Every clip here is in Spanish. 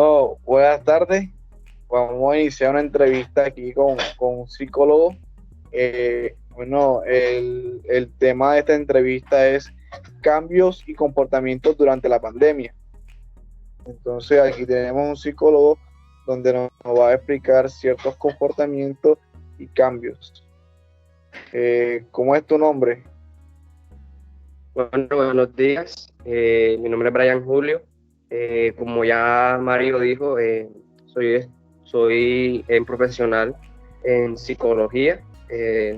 Oh, buenas tardes. Vamos a iniciar una entrevista aquí con un psicólogo. Bueno, el tema de esta entrevista es cambios y comportamientos durante la pandemia. Entonces, aquí tenemos un psicólogo donde nos va a explicar ciertos comportamientos y cambios. ¿Cómo es tu nombre? Bueno, buenos días. Mi nombre es Brian Julio. Como ya Mario dijo, soy un profesional en psicología.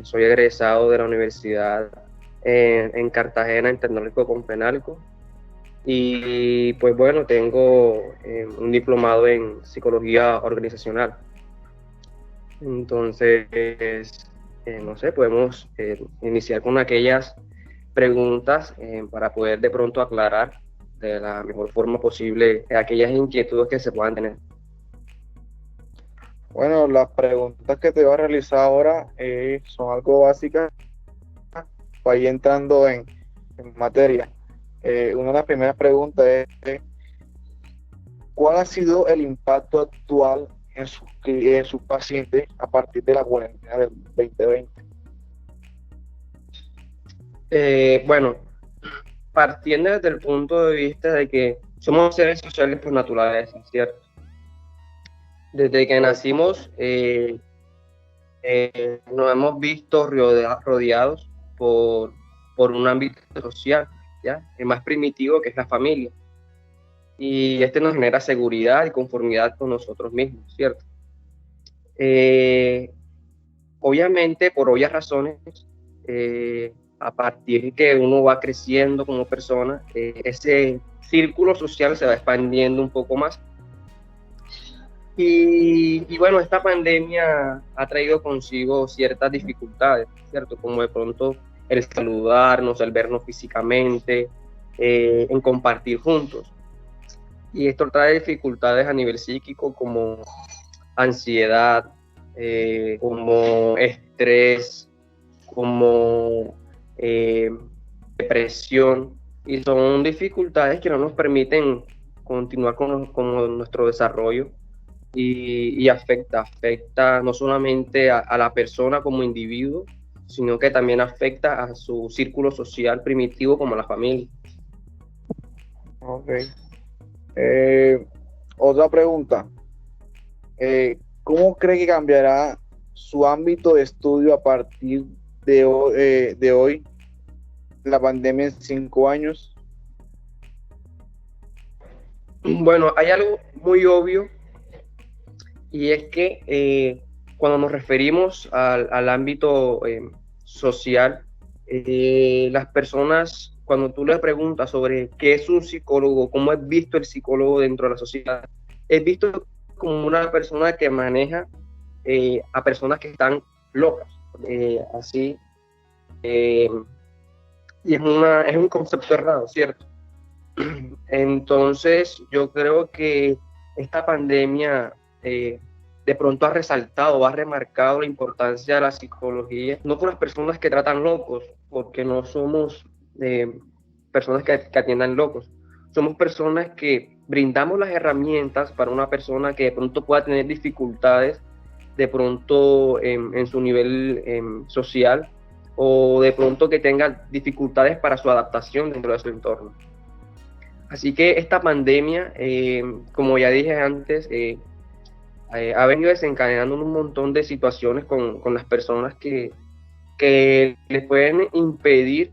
Soy egresado de la universidad en Cartagena, en Tecnológico con Penalco. Y pues bueno, tengo un diplomado en psicología organizacional. Entonces, no sé, podemos iniciar con aquellas preguntas para poder de pronto aclarar de la mejor forma posible aquellas inquietudes que se puedan tener. Bueno, las preguntas que te voy a realizar ahora son algo básicas para ir entrando en materia. Una de las primeras preguntas es, ¿cuál ha sido el impacto actual en sus pacientes a partir de la cuarentena del 2020? Bueno, partiendo desde el punto de vista de que somos seres sociales por naturaleza, ¿cierto? Desde que nacimos nos hemos visto rodeados por, por un ámbito social, ¿ya? El más primitivo, que es la familia. Y este nos genera seguridad y conformidad con nosotros mismos, ¿cierto? Eh, Obviamente, por obvias razones, a partir de que uno va creciendo como persona, ese círculo social se va expandiendo un poco más. Y bueno, esta pandemia ha traído consigo ciertas dificultades, ¿cierto? Como de pronto el saludarnos, el vernos físicamente, en compartir juntos. Y esto trae dificultades a nivel psíquico como ansiedad, como estrés, como eh, depresión, y son dificultades que no nos permiten continuar con nuestro desarrollo y afecta no solamente a la persona como individuo, sino que también afecta a su círculo social primitivo como la familia. Ok. Eh, Otra pregunta. ¿Cómo cree que cambiará su ámbito de estudio a partir de hoy, la pandemia en 5 años? Bueno, hay algo muy obvio y es que cuando nos referimos al ámbito social, las personas, cuando tú le preguntas sobre qué es un psicólogo, cómo es visto el psicólogo dentro de la sociedad, es visto como una persona que maneja a personas que están locas, así, eh, y es un concepto errado, ¿cierto? Entonces, yo creo que esta pandemia de pronto ha resaltado, ha remarcado la importancia de la psicología, no por las personas que tratan locos, porque no somos eh, personas que atiendan locos, somos personas que brindamos las herramientas para una persona que de pronto pueda tener dificultades, de pronto en su nivel social, o de pronto que tenga dificultades para su adaptación dentro de su entorno. Así que esta pandemia, como ya dije antes, ha venido desencadenando un montón de situaciones con las personas que les pueden impedir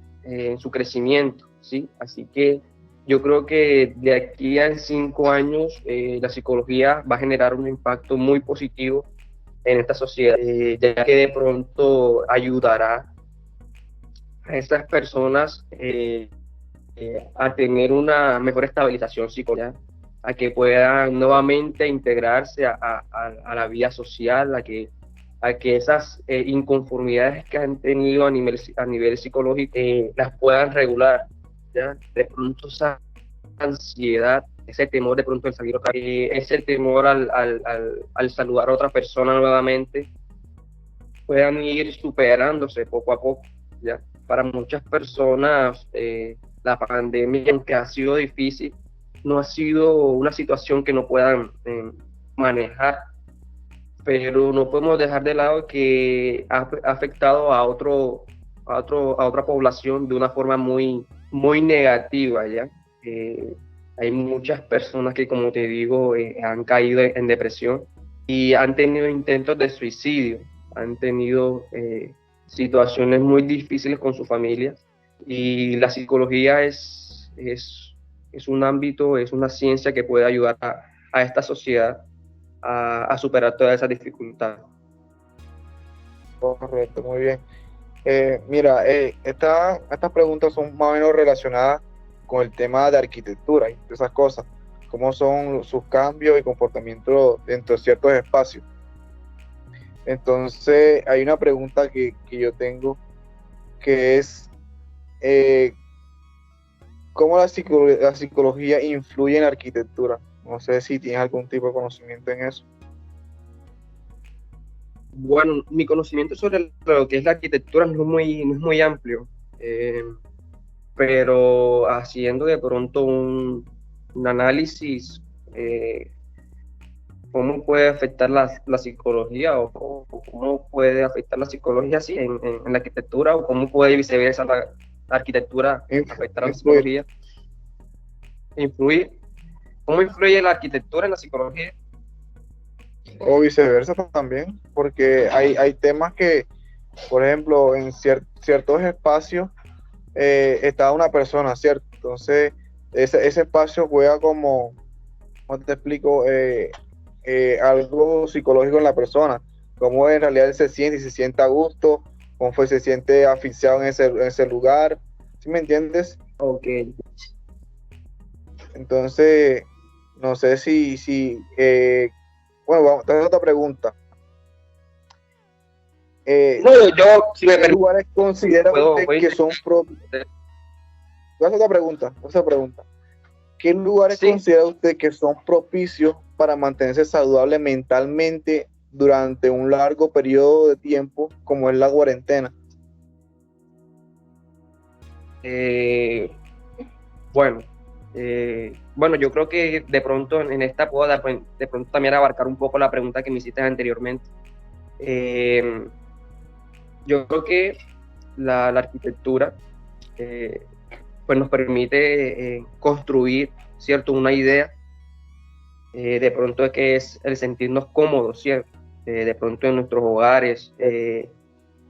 su crecimiento, ¿sí? Así que yo creo que de aquí a 5 años la psicología va a generar un impacto muy positivo en esta sociedad, ya que de pronto ayudará a estas personas a tener una mejor estabilización psicológica, a que puedan nuevamente integrarse a la vida social, a que esas inconformidades que han tenido a nivel psicológico las puedan regular, ¿ya? De pronto esa ansiedad, ese temor de pronto al salir otra vez, ese temor al saludar a otra persona nuevamente, puedan ir superándose poco a poco, ¿ya? Para muchas personas, la pandemia, aunque ha sido difícil, no ha sido una situación que no puedan manejar, pero no podemos dejar de lado que ha afectado a otra población de una forma muy negativa, ¿ya? Hay muchas personas que, como te digo, han caído en depresión y han tenido intentos de suicidio, han tenido situaciones muy difíciles con su familia, y la psicología es un ámbito, es una ciencia que puede ayudar a esta sociedad a superar todas esas dificultades. Correcto, muy bien. Mira, estas preguntas son más o menos relacionadas con el tema de arquitectura y esas cosas, cómo son sus cambios y comportamientos dentro de ciertos espacios. Entonces, hay una pregunta que yo tengo, que es, ¿cómo la psicología influye en la arquitectura? No sé si tienes algún tipo de conocimiento en eso. Bueno, mi conocimiento sobre lo que es la arquitectura no es muy amplio, pero haciendo de pronto un análisis, cómo puede afectar la psicología o cómo puede afectar la psicología sí, en la arquitectura, o cómo puede viceversa la arquitectura afectar a la Influye. psicología, influir. ¿Cómo influye la arquitectura en la psicología? O viceversa también, porque hay temas que, por ejemplo, en ciertos espacios está una persona, ¿cierto? Entonces, ese espacio juega como, ¿cómo te explico? Algo psicológico en la persona, cómo en realidad él se siente, y se siente a gusto, cómo se siente asfixiado en ese lugar, ¿sí me entiendes? Ok. Entonces, no sé si bueno, vamos, te hago otra pregunta. No, yo, si me ¿Qué permite, lugares considera usted que son propios? Voy a hacer otra pregunta. ¿Qué lugares sí. considera usted que son propicios para mantenerse saludable mentalmente durante un largo periodo de tiempo, como es la cuarentena? Bueno, bueno, yo creo que de pronto en esta puedo de pronto también abarcar un poco la pregunta que me hiciste anteriormente. Yo creo que la arquitectura pues nos permite construir, ¿cierto? Una idea, de pronto es que es el sentirnos cómodos, ¿cierto? De pronto en nuestros hogares,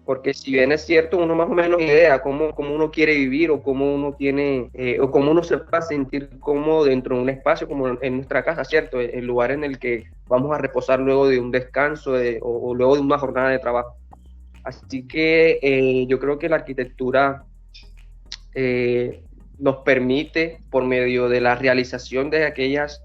porque si bien es cierto, uno más o menos idea cómo uno quiere vivir o cómo uno tiene, o cómo uno se va a sentir cómodo dentro de un espacio como en nuestra casa, ¿cierto? El lugar en el que vamos a reposar luego de un descanso o luego de una jornada de trabajo. Así que yo creo que la arquitectura nos permite, por medio de la realización de aquellos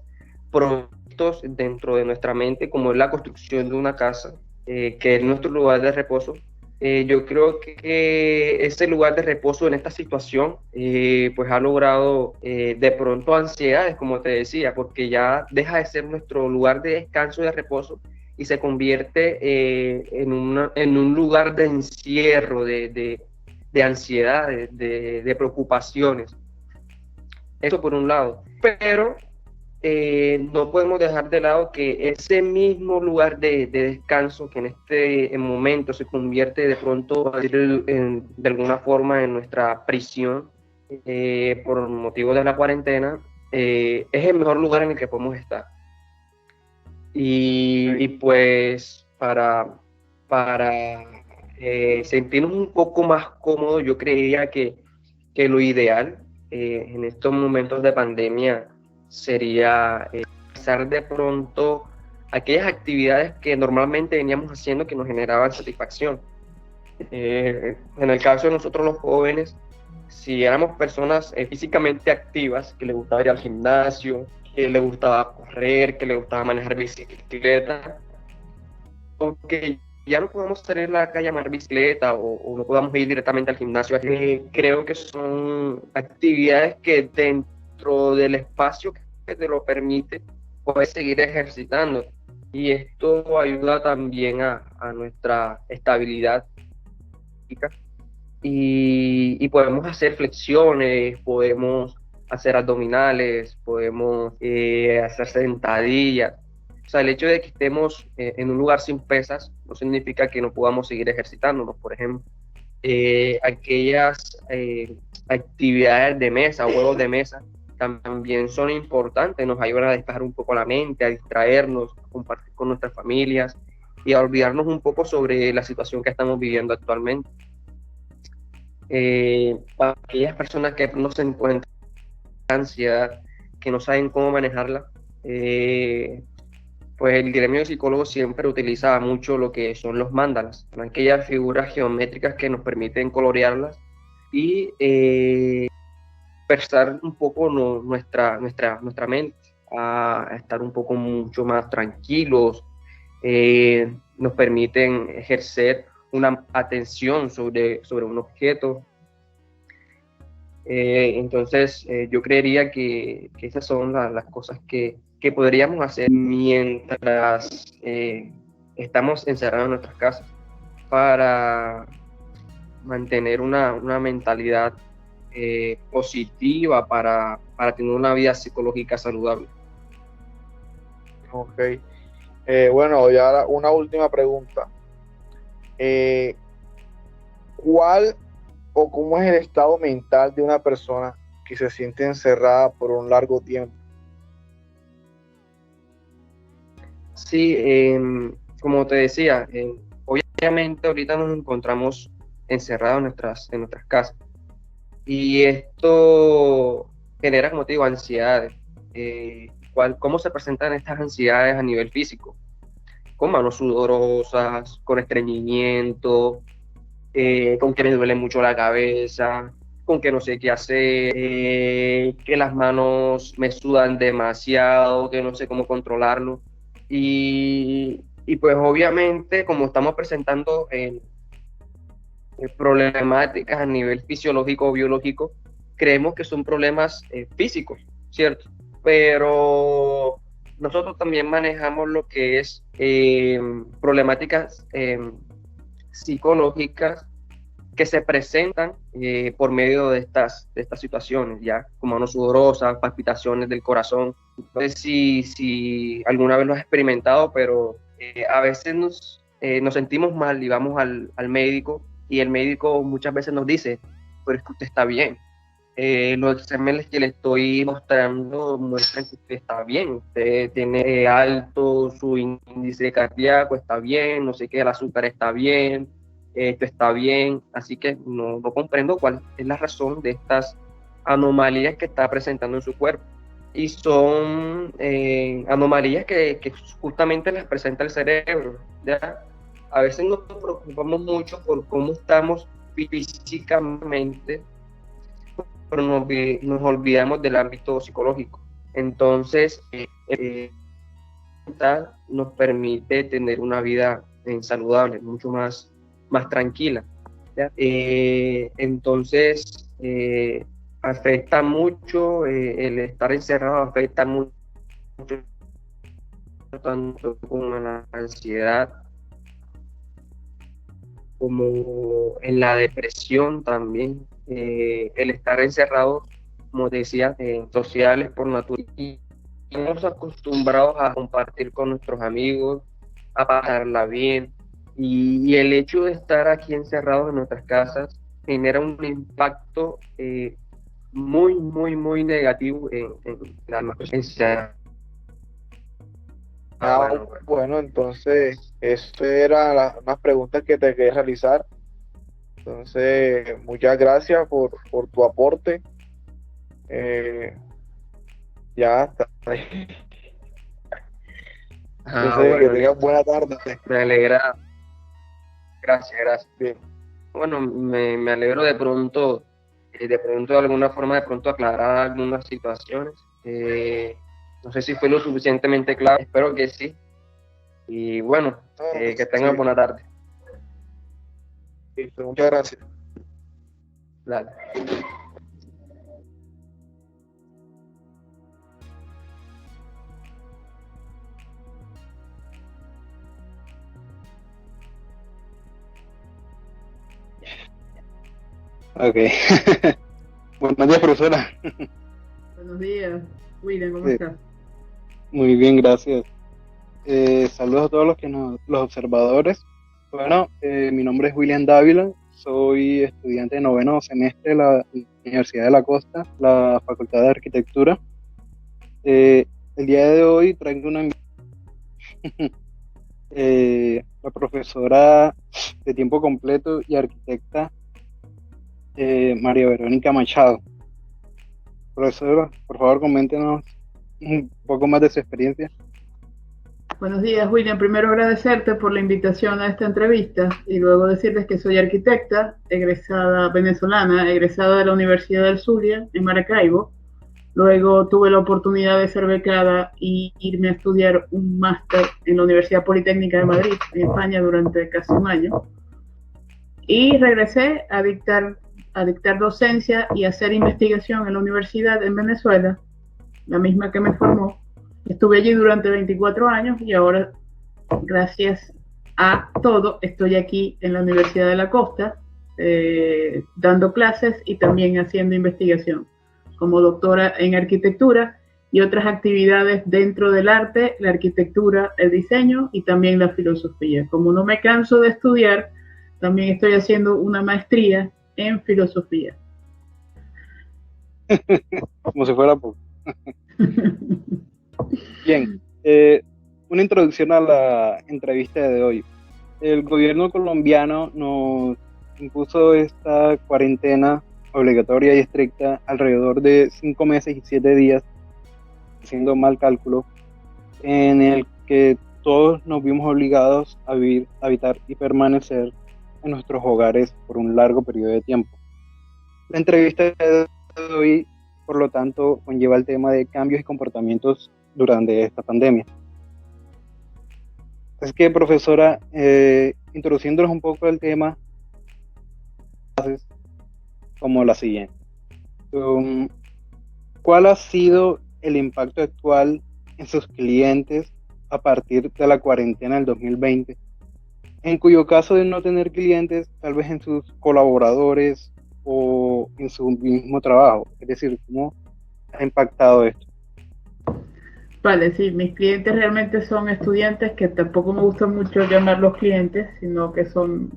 proyectos dentro de nuestra mente, como es la construcción de una casa, que es nuestro lugar de reposo. Yo creo que ese lugar de reposo en esta situación pues ha logrado de pronto ansiedades, como te decía, porque ya deja de ser nuestro lugar de descanso y de reposo y se convierte en un lugar de encierro, de ansiedad, de preocupaciones. Eso por un lado. Pero no podemos dejar de lado que ese mismo lugar de descanso que en este momento se convierte de pronto de alguna forma en nuestra prisión por motivo de la cuarentena, es el mejor lugar en el que podemos estar. Y pues para sentirnos un poco más cómodos, yo creería que lo ideal en estos momentos de pandemia sería realizar de pronto aquellas actividades que normalmente veníamos haciendo que nos generaban satisfacción. En el caso de nosotros los jóvenes, si éramos personas físicamente activas, que les gustaba ir al gimnasio, que les gustaba correr, que les gustaba manejar bicicleta, aunque ya no podamos salir a la calle a manejar bicicleta o no podamos ir directamente al gimnasio, creo que son actividades que dentro del espacio que te lo permite, puedes seguir ejercitando. Y esto ayuda también a nuestra estabilidad física. Y podemos hacer flexiones, podemos hacer abdominales, podemos hacer sentadillas. O sea, el hecho de que estemos en un lugar sin pesas no significa que no podamos seguir ejercitándonos. Por ejemplo, aquellas actividades de mesa, juegos de mesa, también son importantes, nos ayudan a despejar un poco la mente, a distraernos, a compartir con nuestras familias y a olvidarnos un poco sobre la situación que estamos viviendo actualmente. Para aquellas personas que no se encuentran en ansiedad, que no saben cómo manejarla, pues el gremio de psicólogos siempre utiliza mucho lo que son los mandalas, ¿no? Aquellas figuras geométricas que nos permiten colorearlas y prestar un poco nuestra mente a estar un poco mucho más tranquilos, nos permiten ejercer una atención sobre un objeto. Entonces, yo creería que esas son las cosas que podríamos hacer mientras estamos encerrados en nuestras casas para mantener una mentalidad positiva, para tener una vida psicológica saludable. Ok. Bueno, ya una última pregunta. ¿Cuál o cómo es el estado mental de una persona que se siente encerrada por un largo tiempo? Sí, como te decía, obviamente ahorita nos encontramos encerrados en nuestras casas y esto genera, como te digo, ansiedades. ¿Cómo se presentan estas ansiedades a nivel físico? Con manos sudorosas, con estreñimiento, con que me duele mucho la cabeza, con que no sé qué hacer, que las manos me sudan demasiado, que no sé cómo controlarlo. Y pues obviamente como estamos presentando problemáticas a nivel fisiológico o biológico, creemos que son problemas físicos, ¿cierto? Pero nosotros también manejamos lo que es problemáticas psicológicas que se presentan por medio de estas situaciones, ya como manos sudorosas, palpitaciones del corazón. No sé si alguna vez lo has experimentado, pero a veces nos sentimos mal y vamos al médico y el médico muchas veces nos dice, pero es que usted está bien. Los exámenes que le estoy mostrando muestran que usted está bien, usted tiene alto su índice cardíaco, está bien, no sé qué, el azúcar está bien, esto está bien, así que no comprendo cuál es la razón de estas anomalías que está presentando en su cuerpo. Y son anomalías que justamente las presenta el cerebro, ¿ya? A veces nos preocupamos mucho por cómo estamos físicamente, pero nos olvidamos del ámbito psicológico. Entonces, nos permite tener una vida saludable, mucho más tranquila. Entonces, afecta mucho, el estar encerrado afecta mucho tanto con la ansiedad como en la depresión también. El estar encerrado, como te decía, sociales por naturaleza. Y estamos acostumbrados a compartir con nuestros amigos, a pasarla bien. Y el hecho de estar aquí encerrados en nuestras casas genera un impacto muy, muy, muy negativo en la conciencia. Bueno, entonces, eso era unas preguntas que te quería realizar. Entonces, muchas gracias por tu aporte. Ya está. Entonces, que tengas buena tarde. Me alegra. Gracias. Bien. Bueno, me alegro de pronto de alguna forma, de pronto aclarar algunas situaciones. No sé si fue lo suficientemente claro, espero que sí. Y bueno, que tengan buena tarde. Listo, muchas gracias. Dale. Ok. Buenos días, profesora. Buenos días, William, ¿cómo Eh, estás? Muy bien, gracias. Saludos a todos los observadores. Bueno, mi nombre es William Dávila, soy estudiante de noveno semestre de la Universidad de la Costa, la Facultad de Arquitectura. El día de hoy traigo la profesora de tiempo completo y arquitecta María Verónica Machado. Profesora, por favor, coméntenos un poco más de su experiencia. Buenos días, William. Primero agradecerte por la invitación a esta entrevista y luego decirles que soy arquitecta, egresada venezolana, egresada de la Universidad del Zulia en Maracaibo. Luego tuve la oportunidad de ser becada y irme a estudiar un máster en la Universidad Politécnica de Madrid, en España, durante casi un año. Y regresé a dictar docencia y a hacer investigación en la universidad en Venezuela, la misma que me formó. Estuve allí durante 24 años y ahora, gracias a todo, estoy aquí en la Universidad de la Costa, dando clases y también haciendo investigación como doctora en arquitectura y otras actividades dentro del arte, la arquitectura, el diseño y también la filosofía. Como no me canso de estudiar, también estoy haciendo una maestría en filosofía. Como si fuera poco. Bien, una introducción a la entrevista de hoy. El gobierno colombiano nos impuso esta cuarentena obligatoria y estricta alrededor de 5 meses y 7 días, haciendo mal cálculo, en el que todos nos vimos obligados a vivir, habitar y permanecer en nuestros hogares por un largo periodo de tiempo. La entrevista de hoy, por lo tanto, conlleva el tema de cambios y comportamientos durante esta pandemia. Así que, profesora, introduciéndonos un poco el tema, como la siguiente. ¿Cuál ha sido el impacto actual en sus clientes a partir de la cuarentena del 2020? En cuyo caso de no tener clientes, tal vez en sus colaboradores o en su mismo trabajo. Es decir, ¿cómo ha impactado esto? Vale, sí, mis clientes realmente son estudiantes, que tampoco me gusta mucho llamarlos clientes, sino que son,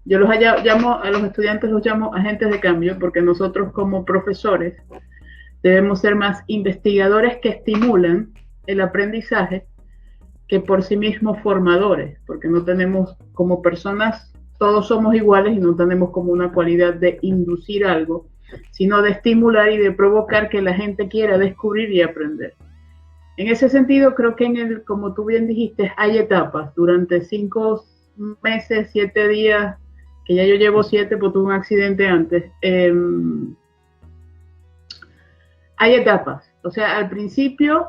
yo los llamo a los estudiantes, los llamo agentes de cambio, porque nosotros como profesores debemos ser más investigadores que estimulan el aprendizaje que por sí mismos formadores, porque no tenemos, como personas, todos somos iguales y no tenemos como una cualidad de inducir algo, sino de estimular y de provocar que la gente quiera descubrir y aprender. En ese sentido, creo que como tú bien dijiste, hay etapas. Durante 5 meses, 7 días, que ya yo llevo 7 porque tuve un accidente antes, hay etapas. O sea, al principio,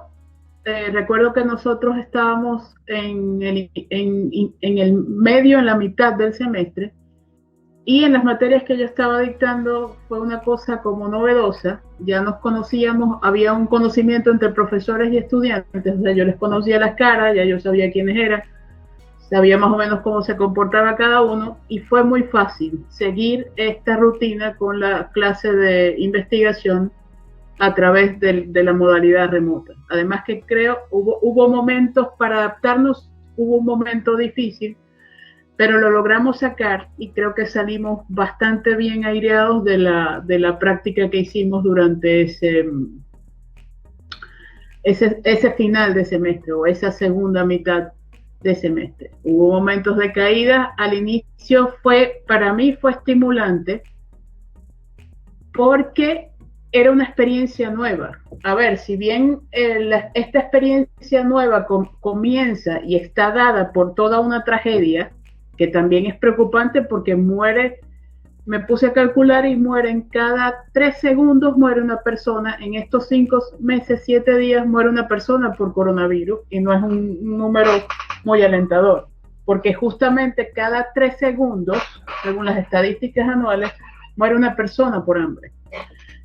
recuerdo que nosotros estábamos en el medio, en la mitad del semestre, y en las materias que yo estaba dictando fue una cosa como novedosa. Ya nos conocíamos, había un conocimiento entre profesores y estudiantes. O sea, yo les conocía las caras, ya yo sabía quiénes eran, sabía más o menos cómo se comportaba cada uno, y fue muy fácil seguir esta rutina con la clase de investigación a través de la modalidad remota. Además que creo hubo momentos para adaptarnos, hubo un momento difícil, pero lo logramos sacar y creo que salimos bastante bien aireados de la práctica que hicimos durante ese final de semestre o esa segunda mitad de semestre. Hubo momentos de caída. Al inicio para mí fue estimulante porque era una experiencia nueva. A ver, si bien esta experiencia nueva comienza y está dada por toda una tragedia, que también es preocupante porque me puse a calcular y mueren cada 3 segundos, muere una persona. En estos 5 meses, 7 días, muere una persona por coronavirus, y no es un número muy alentador, porque justamente cada 3 segundos, según las estadísticas anuales, muere una persona por hambre.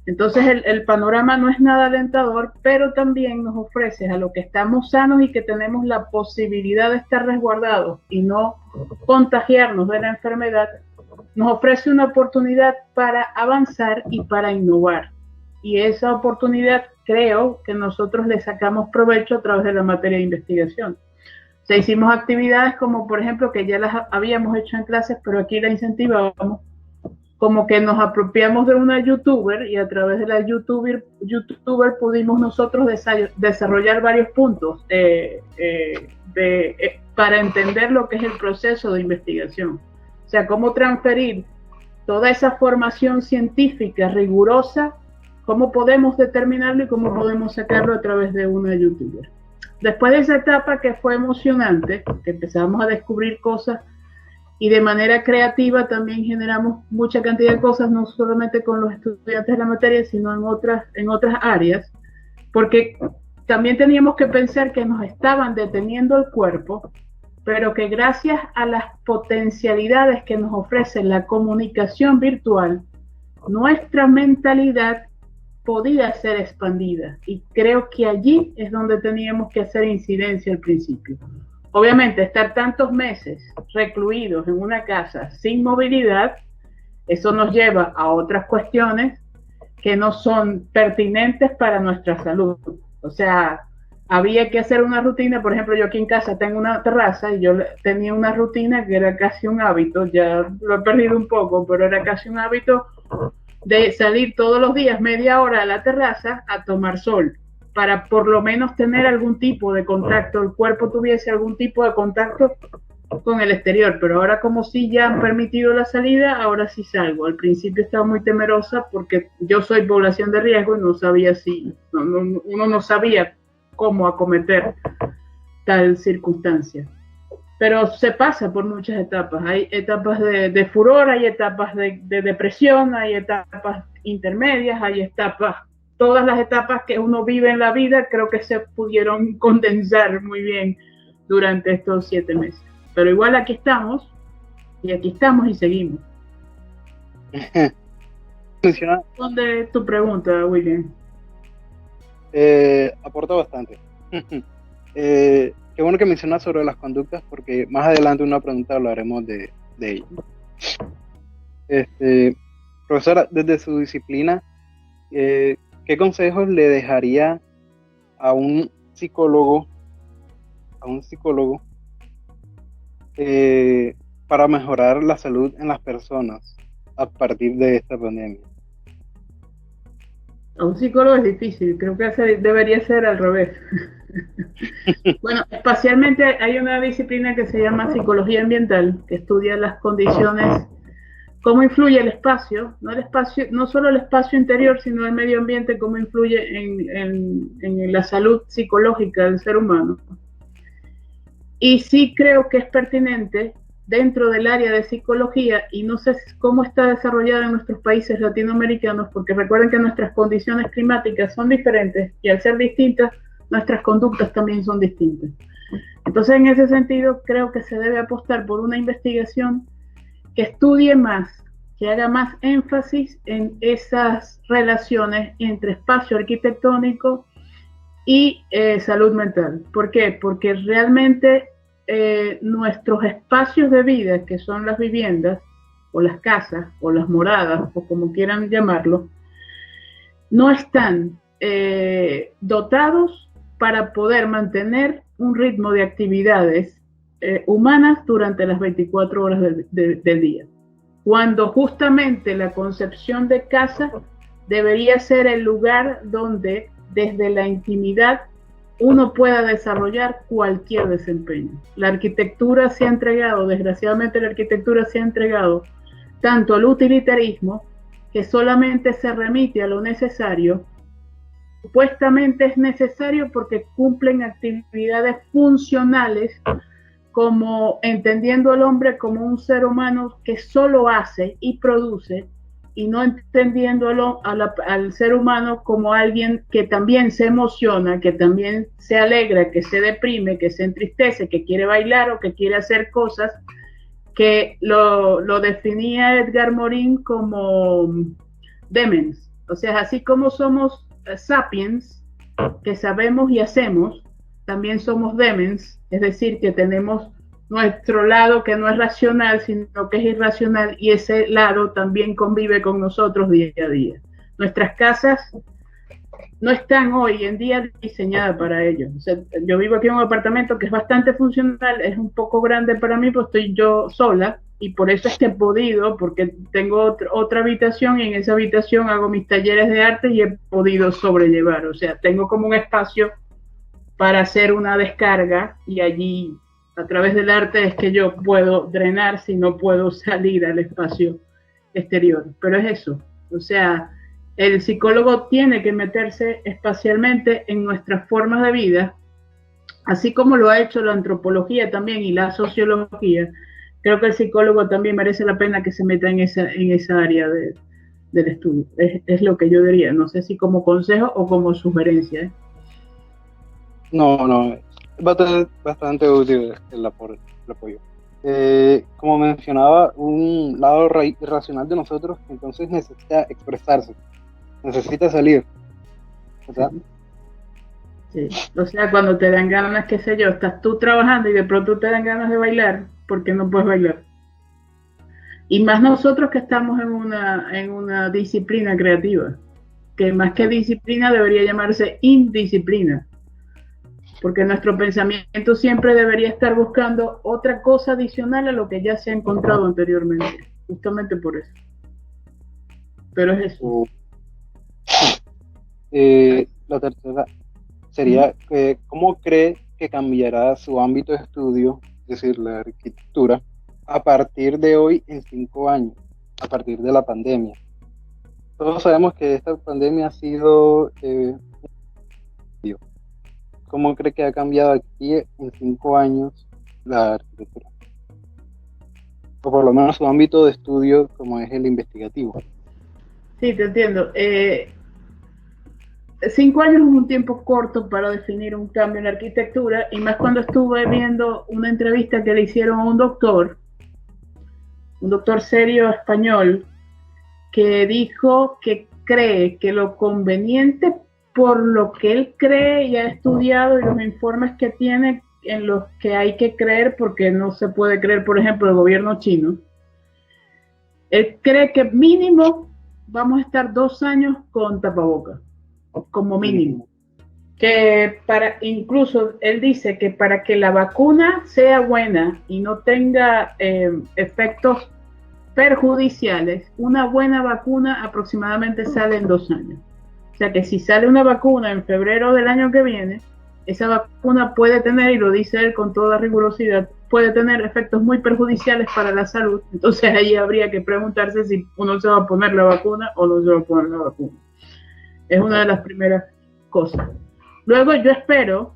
Entonces el panorama no es nada alentador, pero también nos ofrece a los que estamos sanos y que tenemos la posibilidad de estar resguardados y no contagiarnos de la enfermedad, nos ofrece una oportunidad para avanzar y para innovar. y esa oportunidad creo que nosotros le sacamos provecho a través de la materia de investigación. O sea, hicimos actividades como, por ejemplo, que ya las habíamos hecho en clases, pero aquí la incentivábamos, como que nos apropiamos de una youtuber y a través de la youtuber pudimos nosotros desarrollar varios puntos para entender lo que es el proceso de investigación. O sea, cómo transferir toda esa formación científica rigurosa, cómo podemos determinarlo y cómo podemos sacarlo a través de una youtuber. Después de esa etapa que fue emocionante, que empezamos a descubrir cosas y de manera creativa también generamos mucha cantidad de cosas, no solamente con los estudiantes de la materia, sino en otras áreas, porque también teníamos que pensar que nos estaban deteniendo el cuerpo, pero que gracias a las potencialidades que nos ofrece la comunicación virtual, nuestra mentalidad podía ser expandida, y creo que allí es donde teníamos que hacer incidencia al principio. Obviamente, estar tantos meses recluidos en una casa sin movilidad, eso nos lleva a otras cuestiones que no son pertinentes para nuestra salud. O sea, había que hacer una rutina. Por ejemplo, yo aquí en casa tengo una terraza y yo tenía una rutina que era casi un hábito, ya lo he perdido un poco, pero era casi un hábito de salir todos los días media hora a la terraza a tomar sol, para por lo menos tener algún tipo de contacto, el cuerpo tuviese algún tipo de contacto con el exterior. Pero ahora, como sí ya han permitido la salida, ahora sí salgo. Al principio estaba muy temerosa porque yo soy población de riesgo y no sabía uno no sabía cómo acometer tal circunstancia. Pero se pasa por muchas etapas. Hay etapas de furor, hay etapas de depresión, hay etapas intermedias, hay etapas, todas las etapas que uno vive en la vida creo que se pudieron condensar muy bien durante estos 7 meses. Pero igual aquí estamos y seguimos. ¿Dónde tu pregunta, William? Aporta bastante. Qué bueno que mencionas sobre las conductas, porque más adelante en una pregunta hablaremos de ello. Profesora, desde su disciplina, ¿qué consejos le dejaría a un psicólogo para mejorar la salud en las personas a partir de esta pandemia? A un psicólogo es difícil, creo que debería ser al revés. Bueno, espacialmente hay una disciplina que se llama psicología ambiental, que estudia las condiciones, cómo influye el espacio, no solo el espacio interior, sino el medio ambiente, cómo influye en la salud psicológica del ser humano. Y sí creo que es pertinente dentro del área de psicología, y no sé cómo está desarrollada en nuestros países latinoamericanos, porque recuerden que nuestras condiciones climáticas son diferentes, y al ser distintas, nuestras conductas también son distintas. Entonces, en ese sentido, creo que se debe apostar por una investigación que estudie más, que haga más énfasis en esas relaciones entre espacio arquitectónico y salud mental. ¿Por qué? Porque realmente nuestros espacios de vida, que son las viviendas, o las casas, o las moradas, o como quieran llamarlo, no están dotados para poder mantener un ritmo de actividades humanas durante las 24 horas del día. Cuando justamente la concepción de casa debería ser el lugar donde desde la intimidad uno pueda desarrollar cualquier desempeño. La arquitectura se ha entregado, desgraciadamente la arquitectura se ha entregado tanto al utilitarismo, que solamente se remite a lo necesario. Supuestamente es necesario porque cumplen actividades funcionales, como entendiendo al hombre como un ser humano que solo hace y produce, y no entendiendo al ser humano como alguien que también se emociona, que también se alegra, que se deprime, que se entristece, que quiere bailar o que quiere hacer cosas, que lo definía Edgar Morin como demens. O sea, así como somos sapiens, que sabemos y hacemos, también somos demens, es decir, que tenemos nuestro lado que no es racional, sino que es irracional, y ese lado también convive con nosotros día a día. Nuestras casas no están hoy en día diseñadas para ello. O sea, yo vivo aquí en un apartamento que es bastante funcional, es un poco grande para mí, pues estoy yo sola, y por eso es que he podido, porque tengo otra habitación, y en esa habitación hago mis talleres de arte y he podido sobrellevar. O sea, tengo como un espacio para hacer una descarga, y allí, a través del arte, es que yo puedo drenar si no puedo salir al espacio exterior. Pero es eso, o sea, el psicólogo tiene que meterse espacialmente en nuestras formas de vida, así como lo ha hecho la antropología también y la sociología. Creo que el psicólogo también merece la pena que se meta en esa área del estudio. Es lo que yo diría, no sé si como consejo o como sugerencia, ¿eh? No, es bastante útil el apoyo. Como mencionaba, un lado irracional de nosotros entonces necesita expresarse, necesita salir, ¿verdad? Sí. O sea, cuando te dan ganas, qué sé yo, estás tú trabajando y de pronto te dan ganas de bailar, porque no puedes bailar. Y más nosotros que estamos en una disciplina creativa, que más que disciplina debería llamarse indisciplina, porque nuestro pensamiento siempre debería estar buscando otra cosa adicional a lo que ya se ha encontrado anteriormente, justamente por eso. Pero es eso. La tercera sería, ¿cómo cree que cambiará su ámbito de estudio, es decir, la arquitectura, a partir de hoy en 5 años, a partir de la pandemia? Todos sabemos que esta pandemia ha sido... ¿Cómo cree que ha cambiado aquí en 5 años la arquitectura? O por lo menos su ámbito de estudio, como es el investigativo. Sí, te entiendo. 5 años es un tiempo corto para definir un cambio en la arquitectura, y más cuando estuve viendo una entrevista que le hicieron a un doctor serio español, que dijo que cree que lo conveniente, por lo que él cree y ha estudiado y los informes que tiene en los que hay que creer, porque no se puede creer, por ejemplo, el gobierno chino, él cree que mínimo vamos a estar 2 años con tapabocas, como mínimo. Que incluso él dice que para que la vacuna sea buena y no tenga efectos perjudiciales, una buena vacuna aproximadamente sale en 2 años. O sea que si sale una vacuna en febrero del año que viene, esa vacuna puede tener, y lo dice él con toda rigurosidad, puede tener efectos muy perjudiciales para la salud. Entonces ahí habría que preguntarse si uno se va a poner la vacuna o no se va a poner la vacuna. Es una de las primeras cosas. Luego yo espero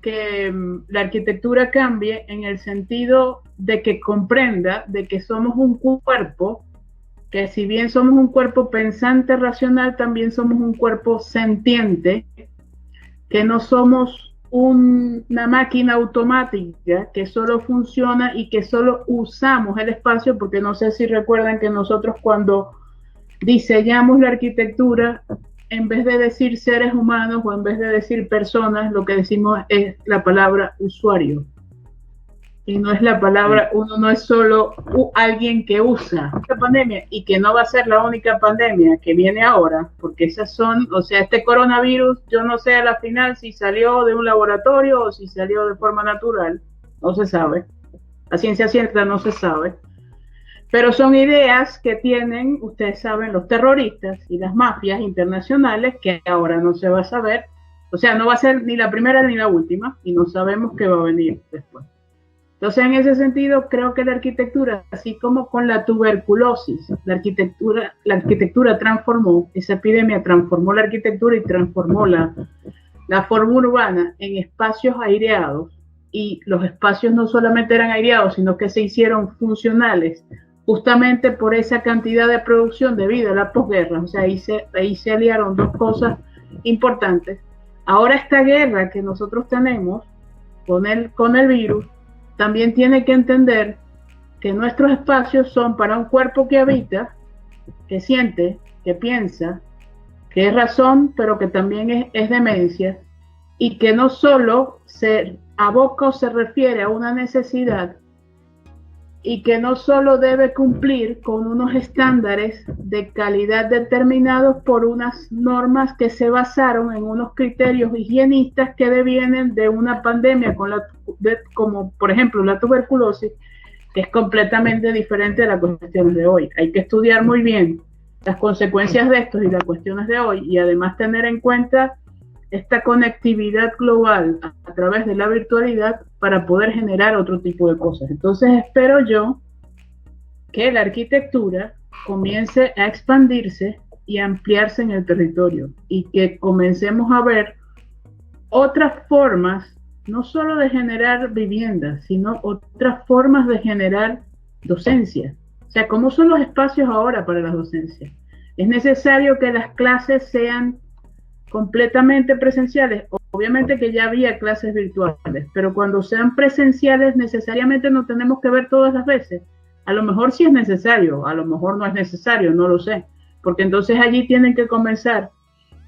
que la arquitectura cambie en el sentido de que comprenda de que somos un cuerpo, que si bien somos un cuerpo pensante, racional, también somos un cuerpo sentiente, que no somos una máquina automática que solo funciona y que solo usamos el espacio, porque no sé si recuerdan que nosotros cuando diseñamos la arquitectura, en vez de decir seres humanos o en vez de decir personas, lo que decimos es la palabra usuario. Y no es la palabra, uno no es solo alguien que usa esta pandemia, y que no va a ser la única pandemia que viene ahora, porque esas son, o sea, este coronavirus, yo no sé a la final si salió de un laboratorio o si salió de forma natural, no se sabe, a ciencia cierta no se sabe, pero son ideas que tienen, ustedes saben, los terroristas y las mafias internacionales, que ahora no se va a saber, o sea, no va a ser ni la primera ni la última, y no sabemos qué va a venir después. Entonces, en ese sentido, creo que la arquitectura, así como con la tuberculosis, la arquitectura transformó, esa epidemia transformó la arquitectura y transformó la forma urbana en espacios aireados, y los espacios no solamente eran aireados, sino que se hicieron funcionales, justamente por esa cantidad de producción debido a la posguerra. O sea, ahí se aliaron dos cosas importantes. Ahora esta guerra que nosotros tenemos con el virus, también tiene que entender que nuestros espacios son para un cuerpo que habita, que siente, que piensa, que es razón, pero que también es demencia, y que no solo se aboca o se refiere a una necesidad, y que no solo debe cumplir con unos estándares de calidad determinados por unas normas que se basaron en unos criterios higienistas que devienen de una pandemia como por ejemplo la tuberculosis, que es completamente diferente de la cuestión de hoy. Hay que estudiar muy bien las consecuencias de estos y las cuestiones de hoy, y además tener en cuenta esta conectividad global a través de la virtualidad para poder generar otro tipo de cosas. Entonces espero yo que la arquitectura comience a expandirse y a ampliarse en el territorio, y que comencemos a ver otras formas, no solo de generar viviendas, sino otras formas de generar docencia. O sea, ¿cómo son los espacios ahora para las docencias? Es necesario que las clases sean completamente presenciales. Obviamente que ya había clases virtuales, pero cuando sean presenciales necesariamente no tenemos que ver todas las veces. A lo mejor sí es necesario, a lo mejor no es necesario, no lo sé, porque entonces allí tienen que comenzar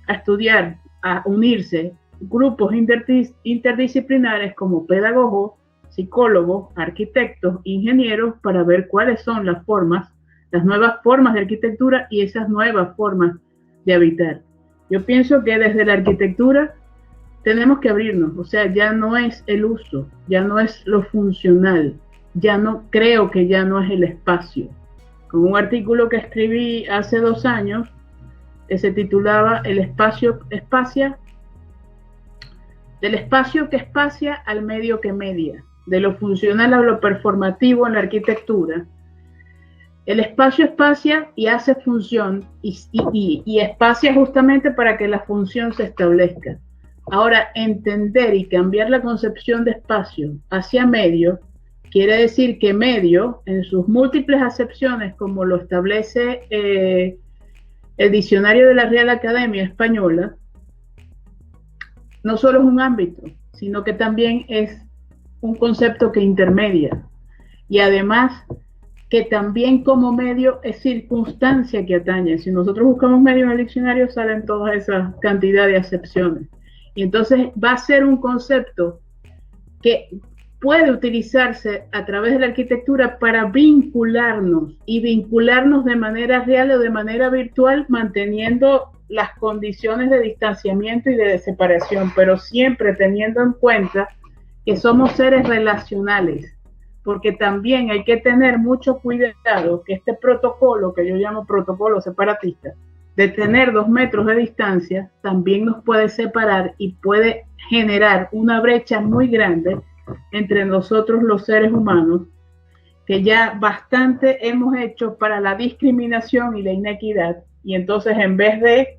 a estudiar, a unirse grupos interdisciplinares como pedagogos, psicólogos, arquitectos, ingenieros, para ver cuáles son las formas, las nuevas formas de arquitectura y esas nuevas formas de habitar. Yo pienso que desde la arquitectura tenemos que abrirnos, o sea, ya no es el uso, ya no es lo funcional, ya no creo que ya no es el espacio. Con un artículo que escribí hace 2 años que se titulaba El espacio espacia, del espacio que espacia al medio que media, de lo funcional a lo performativo en la arquitectura. El espacio espacia y hace función y espacia justamente para que la función se establezca. Ahora, entender y cambiar la concepción de espacio hacia medio quiere decir que medio, en sus múltiples acepciones, como lo establece el diccionario de la Real Academia Española, no solo es un ámbito, sino que también es un concepto que intermedia, y además que también como medio es circunstancia que atañe. Si nosotros buscamos medio en el diccionario salen toda esa cantidad de acepciones, y entonces va a ser un concepto que puede utilizarse a través de la arquitectura para vincularnos, y vincularnos de manera real o de manera virtual, manteniendo las condiciones de distanciamiento y de separación, pero siempre teniendo en cuenta que somos seres relacionales, porque también hay que tener mucho cuidado que este protocolo, que yo llamo protocolo separatista, de tener 2 metros de distancia, también nos puede separar y puede generar una brecha muy grande entre nosotros los seres humanos, que ya bastante hemos hecho para la discriminación y la inequidad, y entonces en vez de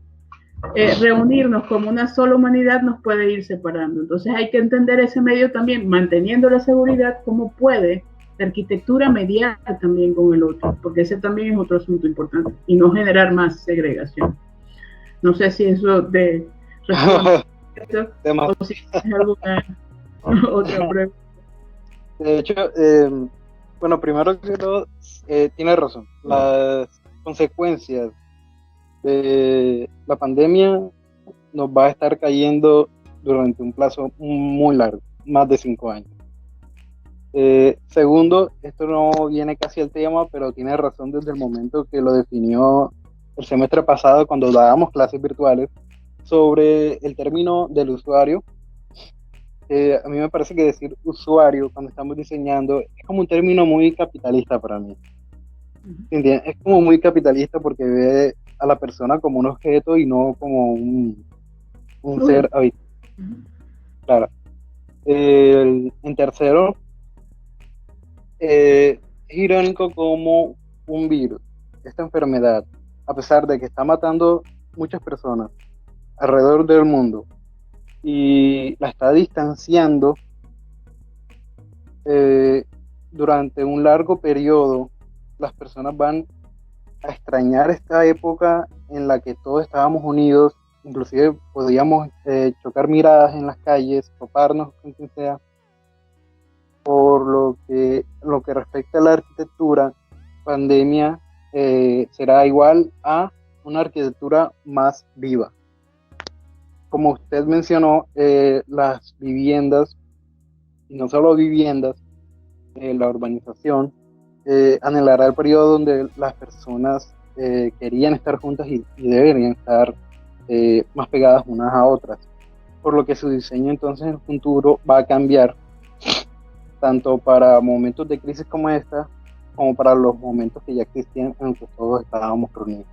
reunirnos como una sola humanidad nos puede ir separando. Entonces hay que entender ese medio también, manteniendo la seguridad, cómo puede la arquitectura mediar también con el otro, porque ese también es otro asunto importante, y no generar más segregación. No sé si eso de responde o si es alguna otra pregunta. De hecho, bueno, primero que todo, tiene razón. Las consecuencias de la pandemia nos va a estar cayendo durante un plazo muy largo, más de 5 años. Segundo, esto no viene casi al tema, pero tiene razón desde el momento que lo definió el semestre pasado cuando dábamos clases virtuales sobre el término del usuario. A mí me parece que decir usuario cuando estamos diseñando es como un término muy capitalista para mí. ¿Entiendes? Es como muy capitalista porque ve a la persona como un objeto y no como un ser habitual. Claro. En tercero, es irónico como un virus, esta enfermedad, a pesar de que está matando muchas personas alrededor del mundo y la está distanciando durante un largo periodo, las personas van a extrañar esta época en la que todos estábamos unidos, inclusive podíamos chocar miradas en las calles, toparnos con quien sea. Por lo que respecta a la arquitectura, pandemia será igual a una arquitectura más viva. Como usted mencionó, las viviendas, y no solo viviendas, la urbanización, anhelará el periodo donde las personas querían estar juntas y deberían estar más pegadas unas a otras, por lo que su diseño entonces en el futuro va a cambiar tanto para momentos de crisis como esta, como para los momentos que ya existían en los que todos estábamos reunidos.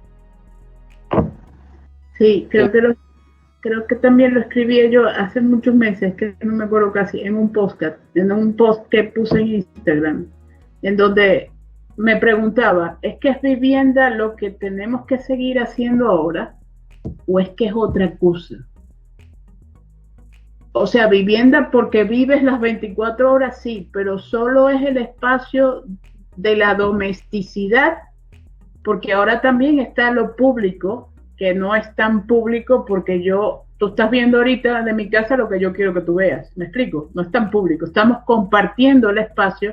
Sí, creo que también lo escribí yo hace muchos meses, que no me acuerdo casi, en un post que puse en Instagram, en donde me preguntaba, ¿es que es vivienda lo que tenemos que seguir haciendo ahora o es que es otra cosa? O sea, vivienda porque vives las 24 horas, sí, pero solo es el espacio de la domesticidad, porque ahora también está lo público, que no es tan público porque tú estás viendo ahorita de mi casa lo que yo quiero que tú veas, ¿me explico? No es tan público, estamos compartiendo el espacio,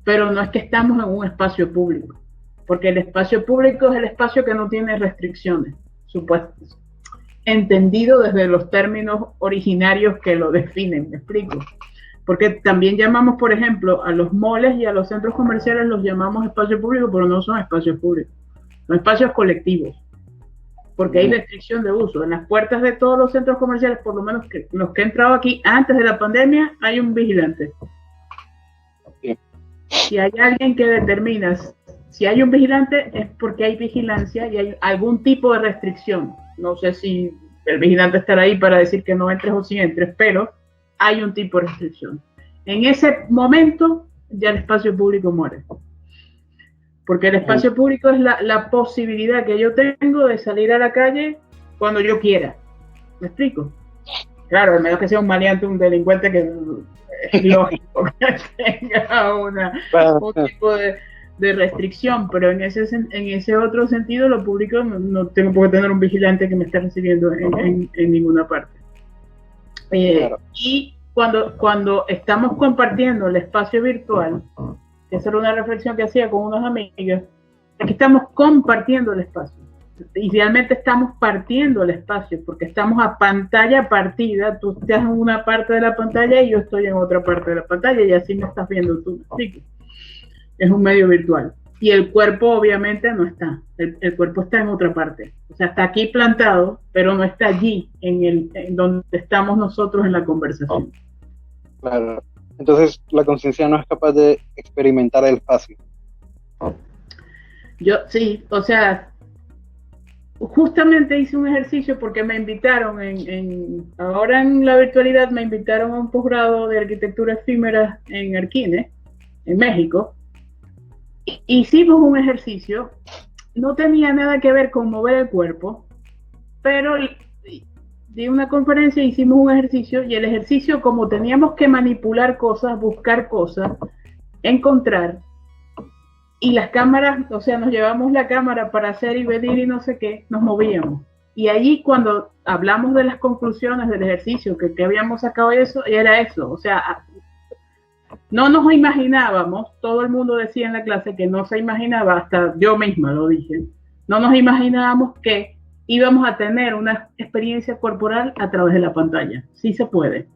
pero no es que estamos en un espacio público, porque el espacio público es el espacio que no tiene restricciones, supuestas, entendido desde los términos originarios que lo definen, ¿me explico? Porque también llamamos, por ejemplo, a los moles y a los centros comerciales los llamamos espacio público, pero no son espacios públicos, son espacios colectivos, porque hay restricción de uso. En las puertas de todos los centros comerciales, por lo menos los que he entrado aquí antes de la pandemia, hay un vigilante. Si hay alguien que determina si hay un vigilante, es porque hay vigilancia y hay algún tipo de restricción. No sé si el vigilante estará ahí para decir que no entres o si entres, pero hay un tipo de restricción. En ese momento ya el espacio público muere. Porque el espacio público es la posibilidad que yo tengo de salir a la calle cuando yo quiera. ¿Me explico? Claro, al menos que sea un maleante, un delincuente, que es lógico que tenga un tipo de restricción, pero en ese otro sentido, lo público no tengo por qué tener un vigilante que me esté recibiendo en ninguna parte. Claro. Y cuando estamos compartiendo el espacio virtual, esa era una reflexión que hacía con unas amigas, aquí estamos compartiendo el espacio. Idealmente estamos partiendo el espacio, porque estamos a pantalla partida, tú estás en una parte de la pantalla y yo estoy en otra parte de la pantalla y así me estás viendo tú. ¿Sí? Es un medio virtual. Y el cuerpo obviamente no está, el cuerpo está en otra parte. O sea, está aquí plantado, pero no está allí, en donde estamos nosotros en la conversación. Claro. Entonces, la conciencia no es capaz de experimentar el espacio. Sí, o sea, justamente hice un ejercicio porque me invitaron, ahora en la virtualidad me invitaron a un posgrado de arquitectura efímera en Arquines, en México. Hicimos un ejercicio, no tenía nada que ver con mover el cuerpo, pero di una conferencia, hicimos un ejercicio y el ejercicio, como teníamos que manipular cosas, buscar cosas, encontrar, y las cámaras, o sea, nos llevamos la cámara para hacer y venir y no sé qué, nos movíamos. Y allí cuando hablamos de las conclusiones del ejercicio que habíamos sacado eso, era eso, o sea, no nos imaginábamos, todo el mundo decía en la clase que no se imaginaba, hasta yo misma lo dije, no nos imaginábamos que íbamos a tener una experiencia corporal a través de la pantalla. Sí se puede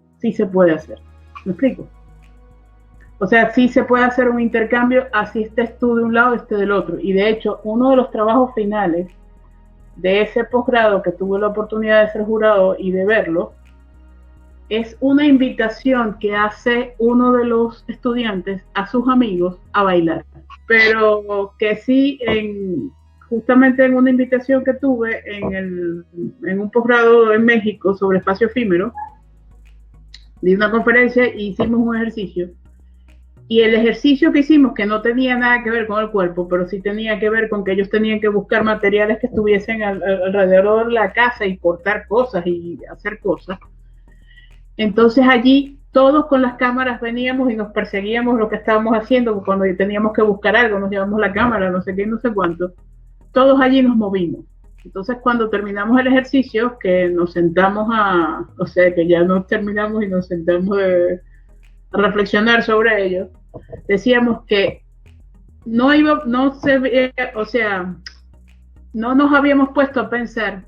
hacer. ¿Me explico? O sea, sí se puede hacer un intercambio, así estés tú de un lado, esté del otro. Y de hecho, uno de los trabajos finales de ese posgrado, que tuve la oportunidad de ser jurado y de verlo, es una invitación que hace uno de los estudiantes a sus amigos a bailar. Pero que sí, justamente en una invitación que tuve en un posgrado en México sobre espacio efímero, di una conferencia e hicimos un ejercicio. Y el ejercicio que hicimos, que no tenía nada que ver con el cuerpo, pero sí tenía que ver con que ellos tenían que buscar materiales que estuviesen alrededor de la casa y cortar cosas y hacer cosas. Entonces allí todos con las cámaras veníamos y nos perseguíamos lo que estábamos haciendo. Cuando teníamos que buscar algo, nos llevamos la cámara, no sé qué, no sé cuánto. Todos allí nos movimos. Entonces cuando terminamos el ejercicio, que nos sentamos o sea, que ya nos terminamos y nos sentamos a reflexionar sobre ello, decíamos que no nos habíamos puesto a pensar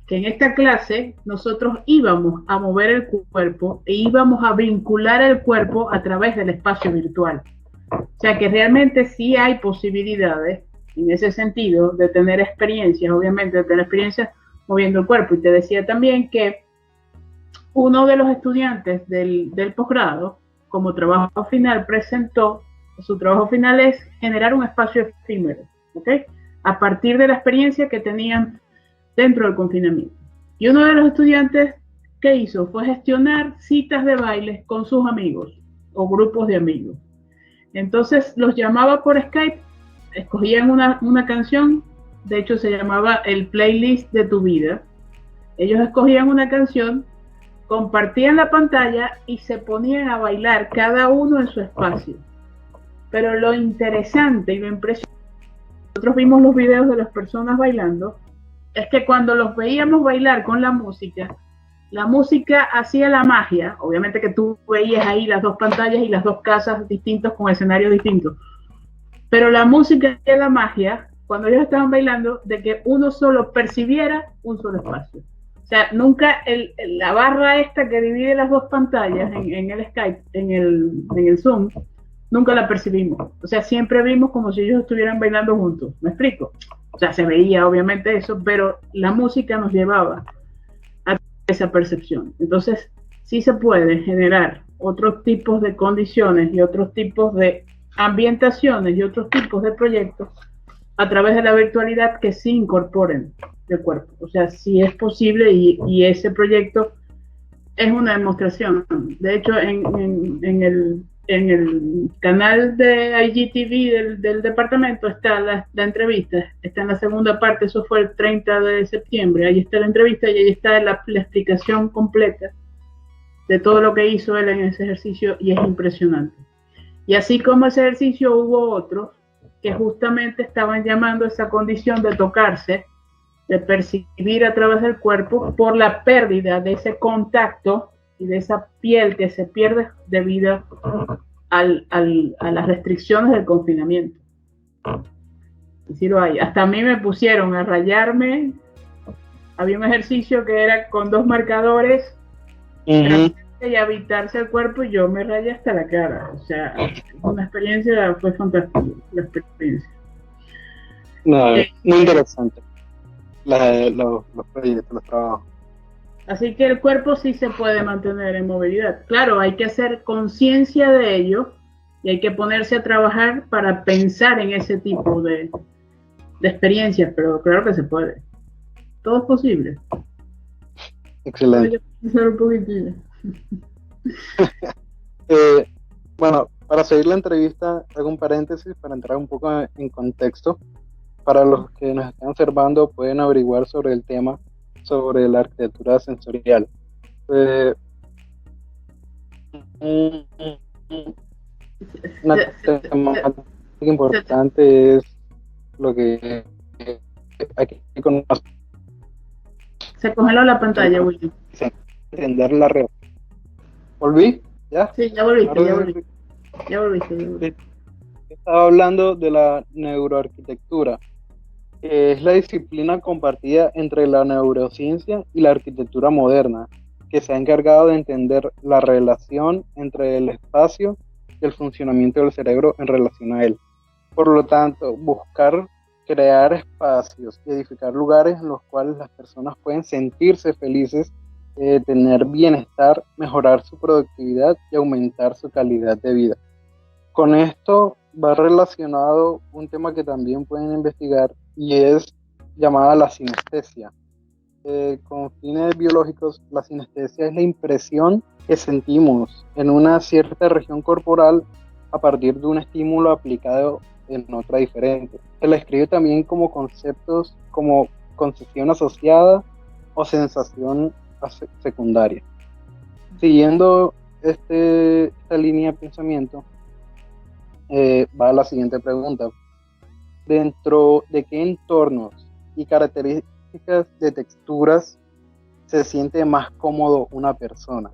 que en esta clase nosotros íbamos a mover el cuerpo e íbamos a vincular el cuerpo a través del espacio virtual. O sea que realmente sí hay posibilidades en ese sentido de tener experiencias, obviamente de tener experiencias moviendo el cuerpo. Y te decía también que uno de los estudiantes del posgrado, como trabajo final, presentó, su trabajo final es generar un espacio efímero, ¿ok? A partir de la experiencia que tenían dentro del confinamiento. Y uno de los estudiantes que hizo fue gestionar citas de baile con sus amigos o grupos de amigos. Entonces los llamaba por Skype, escogían una canción, de hecho se llamaba el playlist de tu vida. Ellos escogían una canción, compartían la pantalla y se ponían a bailar cada uno en su espacio. Pero lo interesante y lo impresionante, nosotros vimos los videos de las personas bailando, es que cuando los veíamos bailar con la música hacía la magia. Obviamente que tú veías ahí las dos pantallas y las dos casas distintas con escenarios distintos, pero la música hacía la magia cuando ellos estaban bailando de que uno solo percibiera un solo espacio. O sea, nunca la barra esta que divide las dos pantallas en el Skype, en el Zoom, nunca la percibimos. O sea, siempre vimos como si ellos estuvieran bailando juntos. ¿Me explico? O sea, se veía obviamente eso, pero la música nos llevaba a esa percepción. Entonces, sí se puede generar otros tipos de condiciones y otros tipos de ambientaciones y otros tipos de proyectos a través de la virtualidad que sí incorporen el cuerpo. O sea, sí es posible y ese proyecto es una demostración. De hecho, en el canal de IGTV del departamento está la entrevista, está en la segunda parte, eso fue el 30 de septiembre, ahí está la entrevista y ahí está la explicación completa de todo lo que hizo él en ese ejercicio y es impresionante. Y así como ese ejercicio hubo otros que justamente estaban llamando a esa condición de tocarse, de percibir a través del cuerpo por la pérdida de ese contacto y de esa piel que se pierde debido a las restricciones del confinamiento. Y sí lo hay. Hasta a mí me pusieron a rayarme. Había un ejercicio que era con dos marcadores y habitarse el cuerpo y yo me rayé hasta la cara. O sea, una experiencia, fue fantástica la experiencia. No, muy interesante. Los proyectos, los trabajos. Así que el cuerpo sí se puede mantener en movilidad. Claro, hay que hacer conciencia de ello y hay que ponerse a trabajar para pensar en ese tipo de experiencias, pero claro que se puede. Todo es posible. Excelente. Hay que pensar un poquitito. Bueno, para seguir la entrevista, hago un paréntesis para entrar un poco en contexto. Para los que nos están observando, pueden averiguar sobre el tema, sobre la arquitectura sensorial. Una temática importante es lo que aquí conocemos. Se congeló la pantalla, William. Entender la red. ¿Volví? ¿Ya? Sí, ya volviste. Estaba hablando de la neuroarquitectura. Es la disciplina compartida entre la neurociencia y la arquitectura moderna, que se ha encargado de entender la relación entre el espacio y el funcionamiento del cerebro en relación a él. Por lo tanto, buscar crear espacios y edificar lugares en los cuales las personas pueden sentirse felices, tener bienestar, mejorar su productividad y aumentar su calidad de vida. Con esto va relacionado un tema que también pueden investigar y es llamada la sinestesia. Con fines biológicos, la sinestesia es la impresión que sentimos en una cierta región corporal a partir de un estímulo aplicado en otra diferente. Se la escribe también como conceptos como concesión asociada o sensación secundaria. Siguiendo esta línea de pensamiento, va a la siguiente pregunta. ¿Dentro de qué entornos y características de texturas se siente más cómodo una persona?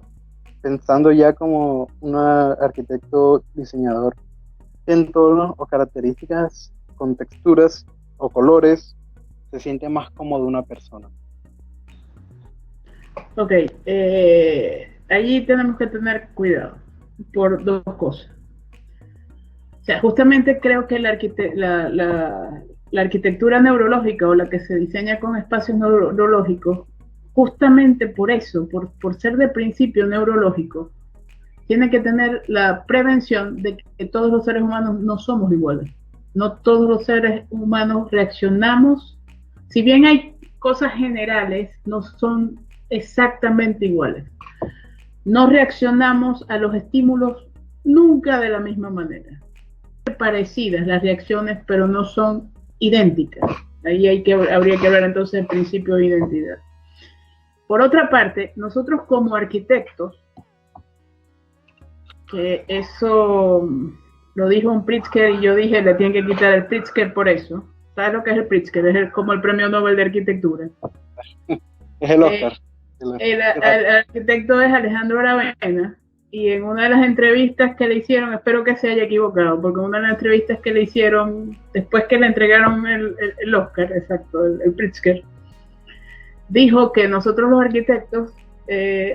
Pensando ya como un arquitecto diseñador, ¿qué entornos o características con texturas o colores se siente más cómodo una persona? Ok, allí tenemos que tener cuidado por dos cosas. O sea, justamente creo que la arquitectura neurológica o la que se diseña con espacios neurológicos, justamente por eso, por ser de principio neurológico, tiene que tener la prevención de que todos los seres humanos no somos iguales. No todos los seres humanos reaccionamos, si bien hay cosas generales, no son exactamente iguales. No reaccionamos a los estímulos nunca de la misma manera. Parecidas las reacciones, pero no son idénticas. Ahí habría que hablar entonces del principio de identidad. Por otra parte, nosotros como arquitectos, que eso lo dijo un Pritzker y yo dije, le tienen que quitar el Pritzker por eso. ¿Sabes lo que es el Pritzker? Es como el premio Nobel de Arquitectura. Es el Oscar. El arquitecto es Alejandro Aravena, y en una de las entrevistas que le hicieron, espero que se haya equivocado, porque una de las entrevistas que le hicieron después que le entregaron el Oscar, exacto, el Pritzker, dijo que nosotros los arquitectos,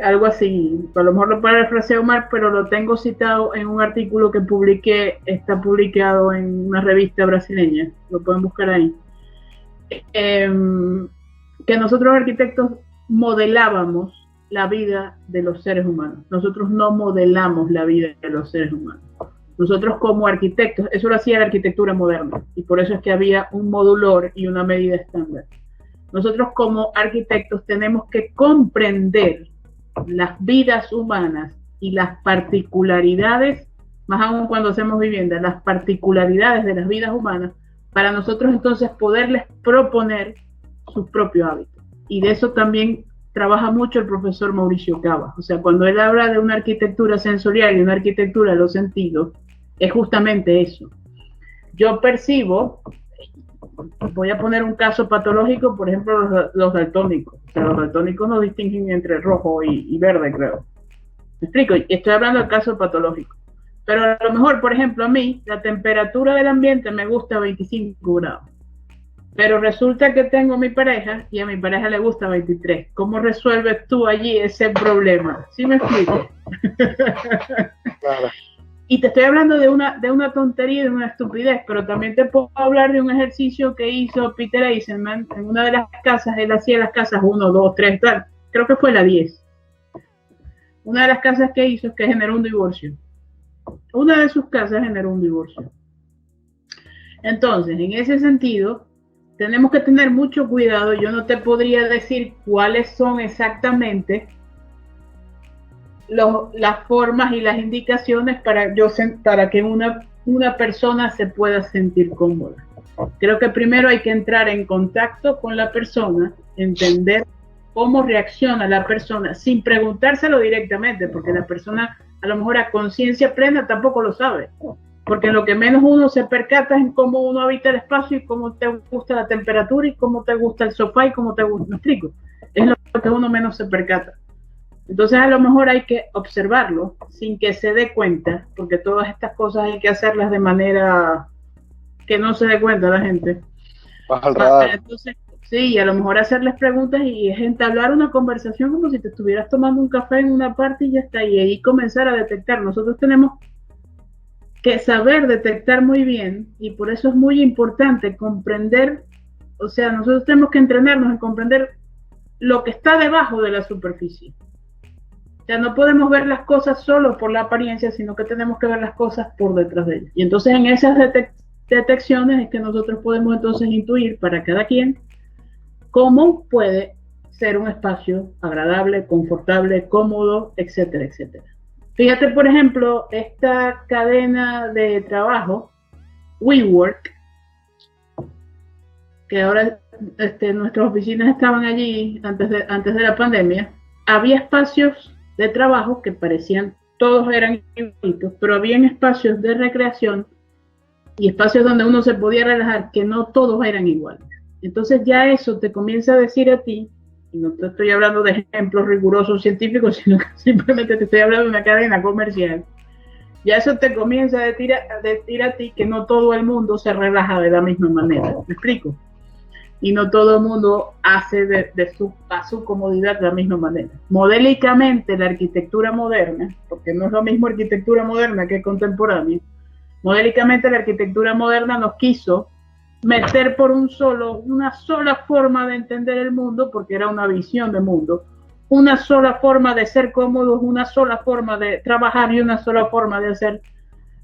algo así, a lo mejor lo parafraseo mal, pero lo tengo citado en un artículo que publiqué, está publicado en una revista brasileña, lo pueden buscar ahí, que nosotros los arquitectos modelábamos la vida de los seres humanos. Nosotros no modelamos la vida de los seres humanos. Nosotros como arquitectos, eso lo hacía la arquitectura moderna, y por eso es que había un modulor y una medida estándar. Nosotros como arquitectos tenemos que comprender las vidas humanas y las particularidades, más aún cuando hacemos vivienda, las particularidades de las vidas humanas, para nosotros entonces poderles proponer sus propios hábitos. Y de eso también trabaja mucho el profesor Mauricio Cava. O sea, cuando él habla de una arquitectura sensorial y una arquitectura de los sentidos, es justamente eso. Yo percibo, voy a poner un caso patológico, por ejemplo, los daltónicos. O sea, los daltónicos no distinguen entre rojo y verde, creo. ¿Me explico? Estoy hablando del caso patológico. Pero a lo mejor, por ejemplo, a mí, la temperatura del ambiente me gusta a 25 grados. Pero resulta que tengo mi pareja y a mi pareja le gusta 23. ¿Cómo resuelves tú allí ese problema? ¿Sí me explico? Claro. Y te estoy hablando de una tontería, de una estupidez, pero también te puedo hablar de un ejercicio que hizo Peter Eisenman en una de las casas. Él hacía las casas 1, 2, 3, tal. Creo que fue la 10. Una de las casas que hizo es que generó un divorcio. Una de sus casas generó un divorcio. Entonces, en ese sentido, tenemos que tener mucho cuidado. Yo no te podría decir cuáles son exactamente las formas y las indicaciones para que una persona se pueda sentir cómoda. Creo que primero hay que entrar en contacto con la persona, entender cómo reacciona la persona sin preguntárselo directamente, porque la persona a lo mejor a conciencia plena tampoco lo sabe. Porque lo que menos uno se percata es en cómo uno habita el espacio y cómo te gusta la temperatura y cómo te gusta el sofá y cómo te gusta, ¿me explico? Es lo que uno menos se percata. Entonces a lo mejor hay que observarlo sin que se dé cuenta, porque todas estas cosas hay que hacerlas de manera que no se dé cuenta la gente. Baja el radar. Entonces, sí, a lo mejor hacerles preguntas y es entablar una conversación como si te estuvieras tomando un café en una parte y ya está, y ahí comenzar a detectar. Nosotros tenemos que saber detectar muy bien, y por eso es muy importante comprender, o sea, nosotros tenemos que entrenarnos en comprender lo que está debajo de la superficie. O sea, no podemos ver las cosas solo por la apariencia, sino que tenemos que ver las cosas por detrás de ellas. Y entonces en esas detecciones es que nosotros podemos entonces intuir para cada quien cómo puede ser un espacio agradable, confortable, cómodo, etcétera, etcétera. Fíjate, por ejemplo, esta cadena de trabajo, WeWork, que ahora nuestras oficinas estaban allí antes de la pandemia. Había espacios de trabajo que parecían, todos eran igualitos, pero habían espacios de recreación y espacios donde uno se podía relajar, que no todos eran iguales. Entonces ya eso te comienza a decir a ti, y no te estoy hablando de ejemplos rigurosos científicos, sino que simplemente te estoy hablando de una cadena comercial. Ya eso te comienza a decir a ti que no todo el mundo se relaja de la misma manera. ¿Me explico? Y no todo el mundo hace a su comodidad de la misma manera. Modélicamente, la arquitectura moderna, porque no es lo mismo arquitectura moderna que contemporánea, Modélicamente la arquitectura moderna nos quiso meter por una sola forma de entender el mundo, porque era una visión de mundo, una sola forma de ser cómodos, una sola forma de trabajar y una sola forma de hacer,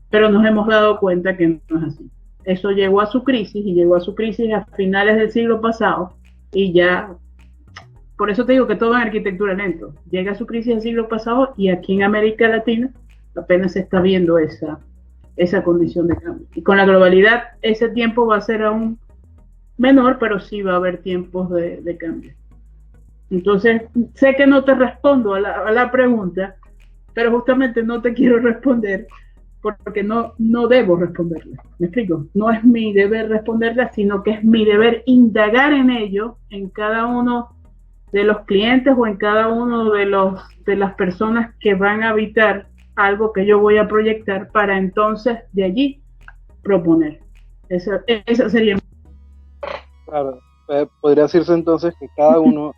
pero nos hemos dado cuenta que no es así. Eso llegó a su crisis y llegó a su crisis a finales del siglo pasado y ya, por eso te digo que todo en arquitectura es lento. Llega a su crisis del siglo pasado y aquí en América Latina apenas se está viendo esa condición de cambio. Y con la globalidad ese tiempo va a ser aún menor, pero sí va a haber tiempos de cambio. Entonces, sé que no te respondo a la pregunta, pero justamente no te quiero responder porque no debo responderle. ¿Me explico? No es mi deber responderla, sino que es mi deber indagar en ello, en cada uno de los clientes o en cada uno de las personas que van a habitar algo que yo voy a proyectar para entonces de allí proponer. Esa sería. Claro, podría decirse entonces que cada uno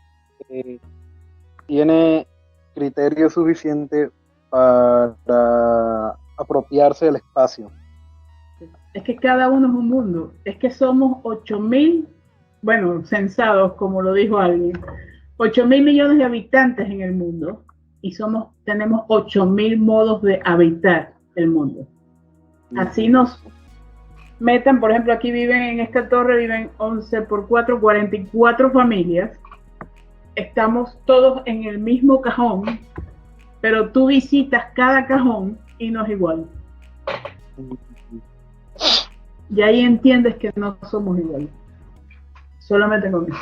tiene criterio suficiente para apropiarse del espacio. Es que cada uno es un mundo. Es que somos 8.000, bueno, censados, como lo dijo alguien, 8.000 millones de habitantes en el mundo y tenemos 8.000 modos de habitar el mundo. Así nos metan, por ejemplo, aquí en esta torre viven 11 por 4, 44 familias. Estamos todos en el mismo cajón, pero tú visitas cada cajón y no es igual. Y ahí entiendes que no somos iguales. Solamente con eso.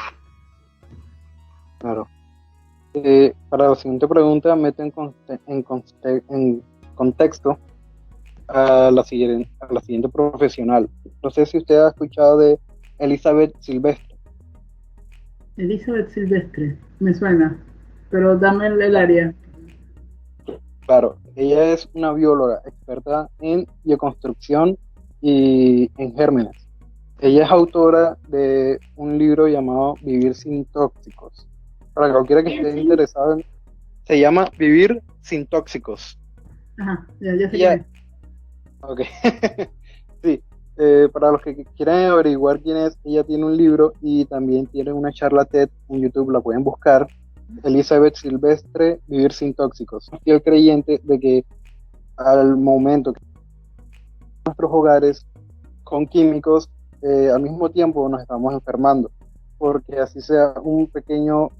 Claro. Para la siguiente pregunta, mete en contexto a la siguiente profesional. No sé si usted ha escuchado de Elizabeth Silvestre. Elizabeth Silvestre, me suena, pero dame el área. Claro, ella es una bióloga experta en bioconstrucción y en gérmenes. Ella es autora de un libro llamado Vivir sin tóxicos. Para cualquiera que esté interesado, se llama Vivir sin tóxicos. Ajá, ya sé quién es. Ok. Sí, para los que quieran averiguar quién es, ella tiene un libro y también tiene una charla TED en YouTube, la pueden buscar. Elizabeth Silvestre, Vivir sin tóxicos. Soy fiel creyente de que al momento que nuestros hogares con químicos, al mismo tiempo nos estamos enfermando, porque así sea un pequeño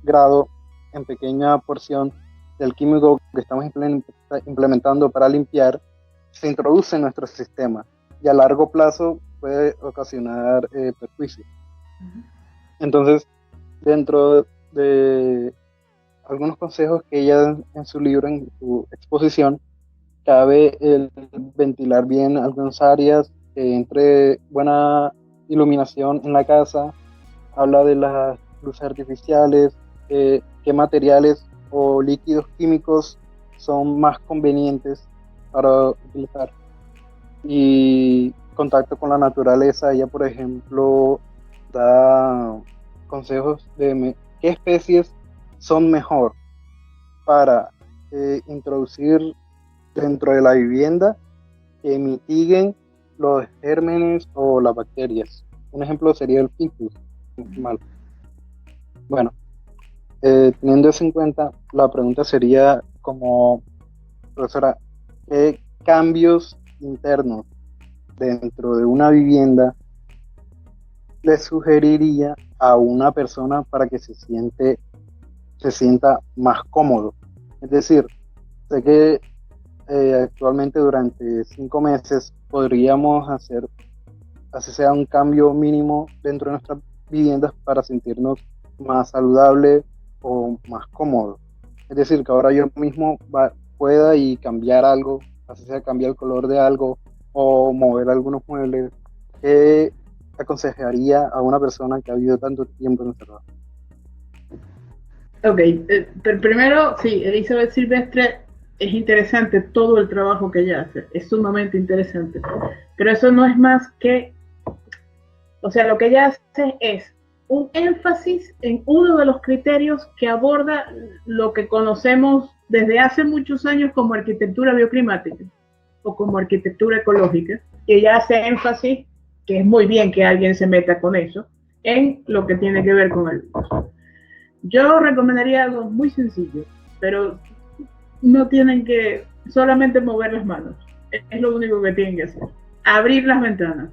grado, en pequeña porción del químico que estamos implementando para limpiar, se introduce en nuestro sistema y a largo plazo puede ocasionar perjuicios. Entonces, dentro de algunos consejos que ella en su libro, en su exposición, cabe el ventilar bien algunas áreas, entre buena iluminación en la casa, habla de las luces artificiales, qué materiales o líquidos químicos son más convenientes para utilizar, y contacto con la naturaleza. Ella, por ejemplo, da consejos de qué especies son mejor para introducir dentro de la vivienda que mitiguen los gérmenes o las bacterias. Un ejemplo sería el ficus. Bueno, teniendo eso en cuenta, la pregunta sería como, profesora, ¿qué cambios internos dentro de una vivienda le sugeriría a una persona para que se sienta más cómodo? Es decir, sé que actualmente durante 5 meses podríamos hacer, así sea un cambio mínimo dentro de nuestras viviendas para sentirnos más saludables o más cómodos. Es decir, que ahora yo mismo pueda y cambiar algo, así sea cambiar el color de algo o mover algunos muebles. ¿Qué aconsejaría a una persona que ha vivido tanto tiempo encerrada? Ok, pero primero, sí, Elizabeth Silvestre es interesante todo el trabajo que ella hace, es sumamente interesante, pero eso no es más que, o sea, lo que ella hace es un énfasis en uno de los criterios que aborda lo que conocemos desde hace muchos años como arquitectura bioclimática. o como arquitectura ecológica, y ella hace énfasis, que es muy bien que alguien se meta con eso, en lo que tiene que ver con el uso. Yo recomendaría algo muy sencillo, pero no tienen que solamente mover las manos, es lo único que tienen que hacer. Abrir las ventanas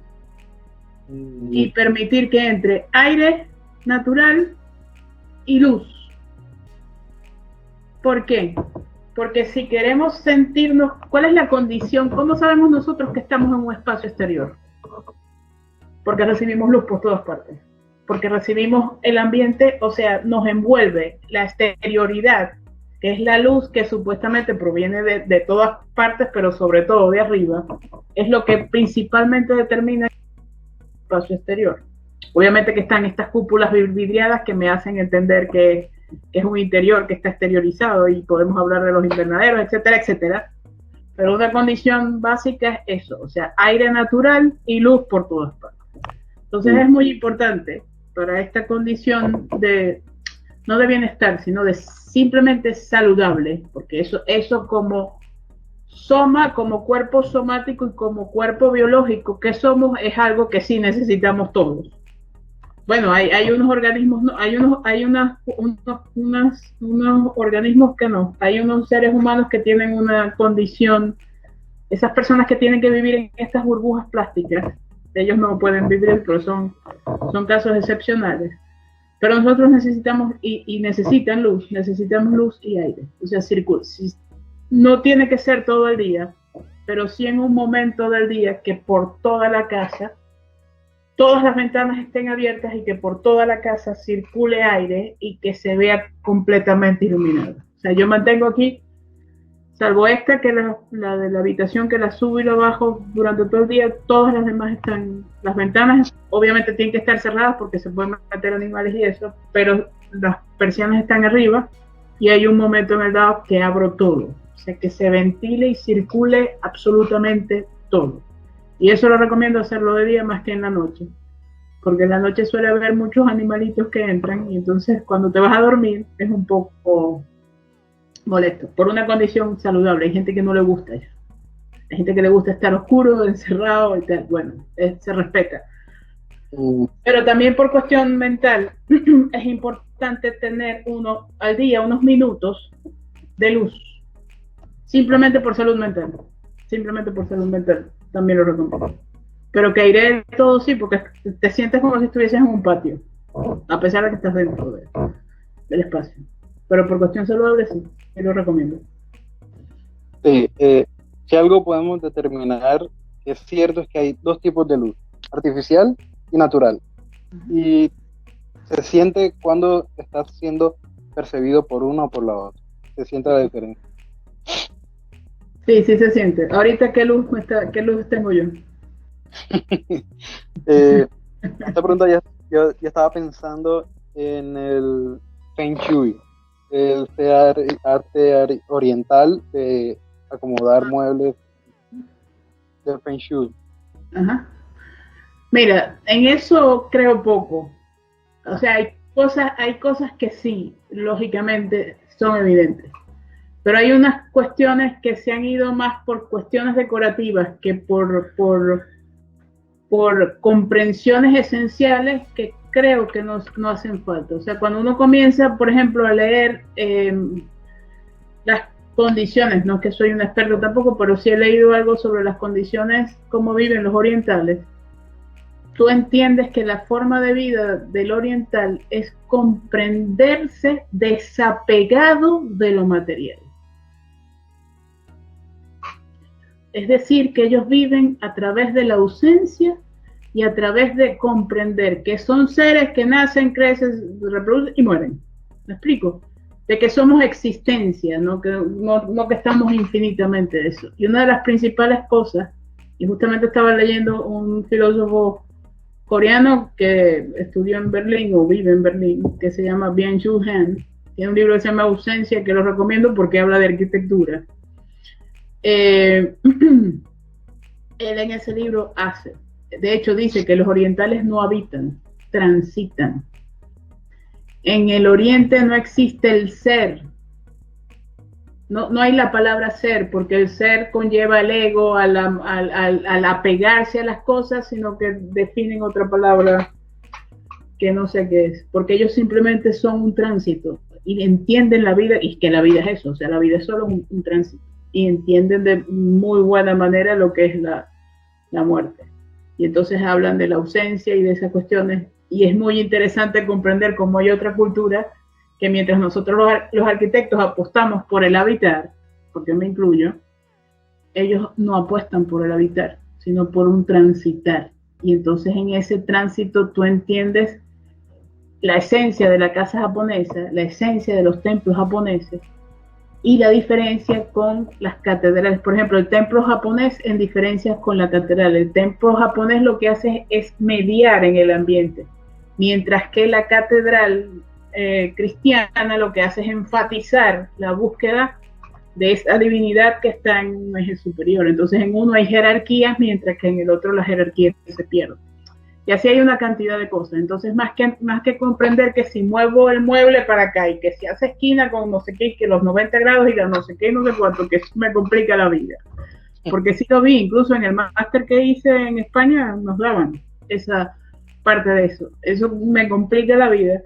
y permitir que entre aire natural y luz. ¿Por qué? Porque si queremos sentirnos, ¿cuál es la condición? ¿Cómo sabemos nosotros que estamos en un espacio exterior? Porque recibimos luz por todas partes. Porque recibimos el ambiente, o sea, nos envuelve la exterioridad, que es la luz que supuestamente proviene de todas partes, pero sobre todo de arriba, es lo que principalmente determina el espacio exterior. Obviamente que están estas cúpulas vidriadas que me hacen entender que es un interior que está exteriorizado y podemos hablar de los invernaderos, etcétera, etcétera. Pero una condición básica es eso, o sea, aire natural y luz por todas partes. Entonces es muy importante para esta condición de, no de bienestar, sino de simplemente saludable, porque eso como soma, como cuerpo somático y como cuerpo biológico que somos, es algo que sí necesitamos todos. Bueno, hay unos organismos, no, hay unos organismos que no, hay unos seres humanos que tienen una condición, esas personas que tienen que vivir en estas burbujas plásticas, ellos no pueden vivir, pero son casos excepcionales. Pero nosotros necesitamos y necesitamos luz y aire, o sea, no tiene que ser todo el día, pero sí en un momento del día que por toda la casa todas las ventanas estén abiertas y que por toda la casa circule aire y que se vea completamente iluminado. O sea, yo mantengo aquí, salvo esta, que la de la habitación, que la subo y la bajo durante todo el día, todas las demás están, las ventanas obviamente tienen que estar cerradas porque se pueden meter animales y eso, pero las persianas están arriba y hay un momento en el dado que abro todo, o sea, que se ventile y circule absolutamente todo. Y eso lo recomiendo hacerlo de día más que en la noche, porque en la noche suele haber muchos animalitos que entran y entonces cuando te vas a dormir es un poco molesto, por una condición saludable. Hay gente que no le gusta eso, hay gente que le gusta estar oscuro, encerrado y tal, bueno, se respeta. Pero también por cuestión mental es importante tener al día unos minutos de luz, simplemente por salud mental, también lo recomiendo. Pero que aire todo sí, porque te sientes como si estuvieses en un patio, a pesar de que estás dentro del espacio. Pero por cuestión saludable sí, yo lo recomiendo. Sí, si algo podemos determinar que es cierto es que hay dos tipos de luz, artificial y natural. Y se siente cuando estás siendo percibido por uno o por la otra. Se siente la diferencia. Sí, sí se siente. Ahorita, ¿qué luz tengo yo? Esta pregunta ya estaba pensando en el Feng Shui, el arte oriental de acomodar muebles del Feng Shui. Ajá. Mira, en eso creo poco. O sea, hay cosas que sí, lógicamente, son evidentes. Pero hay unas cuestiones que se han ido más por cuestiones decorativas que por comprensiones esenciales que creo que no hacen falta. O sea, cuando uno comienza, por ejemplo, a leer las condiciones, no es que soy un experto tampoco, pero sí he leído algo sobre las condiciones, cómo viven los orientales, tú entiendes que la forma de vida del oriental es comprenderse desapegado de lo material. Es decir, que ellos viven a través de la ausencia y a través de comprender que son seres que nacen, crecen, reproducen y mueren. ¿Me explico? De que somos existencia, no que estamos infinitamente de eso. Y una de las principales cosas, y justamente estaba leyendo un filósofo coreano que estudió en Berlín o vive en Berlín, que se llama Byung-Chul Han, tiene un libro que se llama Ausencia, que lo recomiendo porque habla de arquitectura. Él en ese libro de hecho dice que los orientales no habitan, transitan. En el oriente no existe el ser, no hay la palabra ser, porque el ser conlleva el ego al apegarse a las cosas, sino que definen otra palabra que no sé qué es, porque ellos simplemente son un tránsito y entienden la vida, y que la vida es eso, o sea, la vida es solo un tránsito, y entienden de muy buena manera lo que es la muerte. Y entonces hablan de la ausencia y de esas cuestiones, y es muy interesante comprender cómo hay otra cultura que mientras nosotros los arquitectos apostamos por el habitar, porque me incluyo, ellos no apuestan por el habitar, sino por un transitar. Y entonces en ese tránsito tú entiendes la esencia de la casa japonesa, la esencia de los templos japoneses y la diferencia con las catedrales. Por ejemplo, el templo japonés en diferencia con la catedral. El templo japonés lo que hace es mediar en el ambiente, mientras que la catedral cristiana lo que hace es enfatizar la búsqueda de esa divinidad que está en un eje superior. Entonces en uno hay jerarquías, mientras que en el otro la jerarquía se pierde. Y así hay una cantidad de cosas. Entonces, más que comprender que si muevo el mueble para acá y que si hace esquina con no sé qué, que los 90 grados y la no sé qué, no sé cuánto, que eso me complica la vida. Porque sí lo vi, incluso en el máster que hice en España nos daban esa parte de eso. Eso me complica la vida.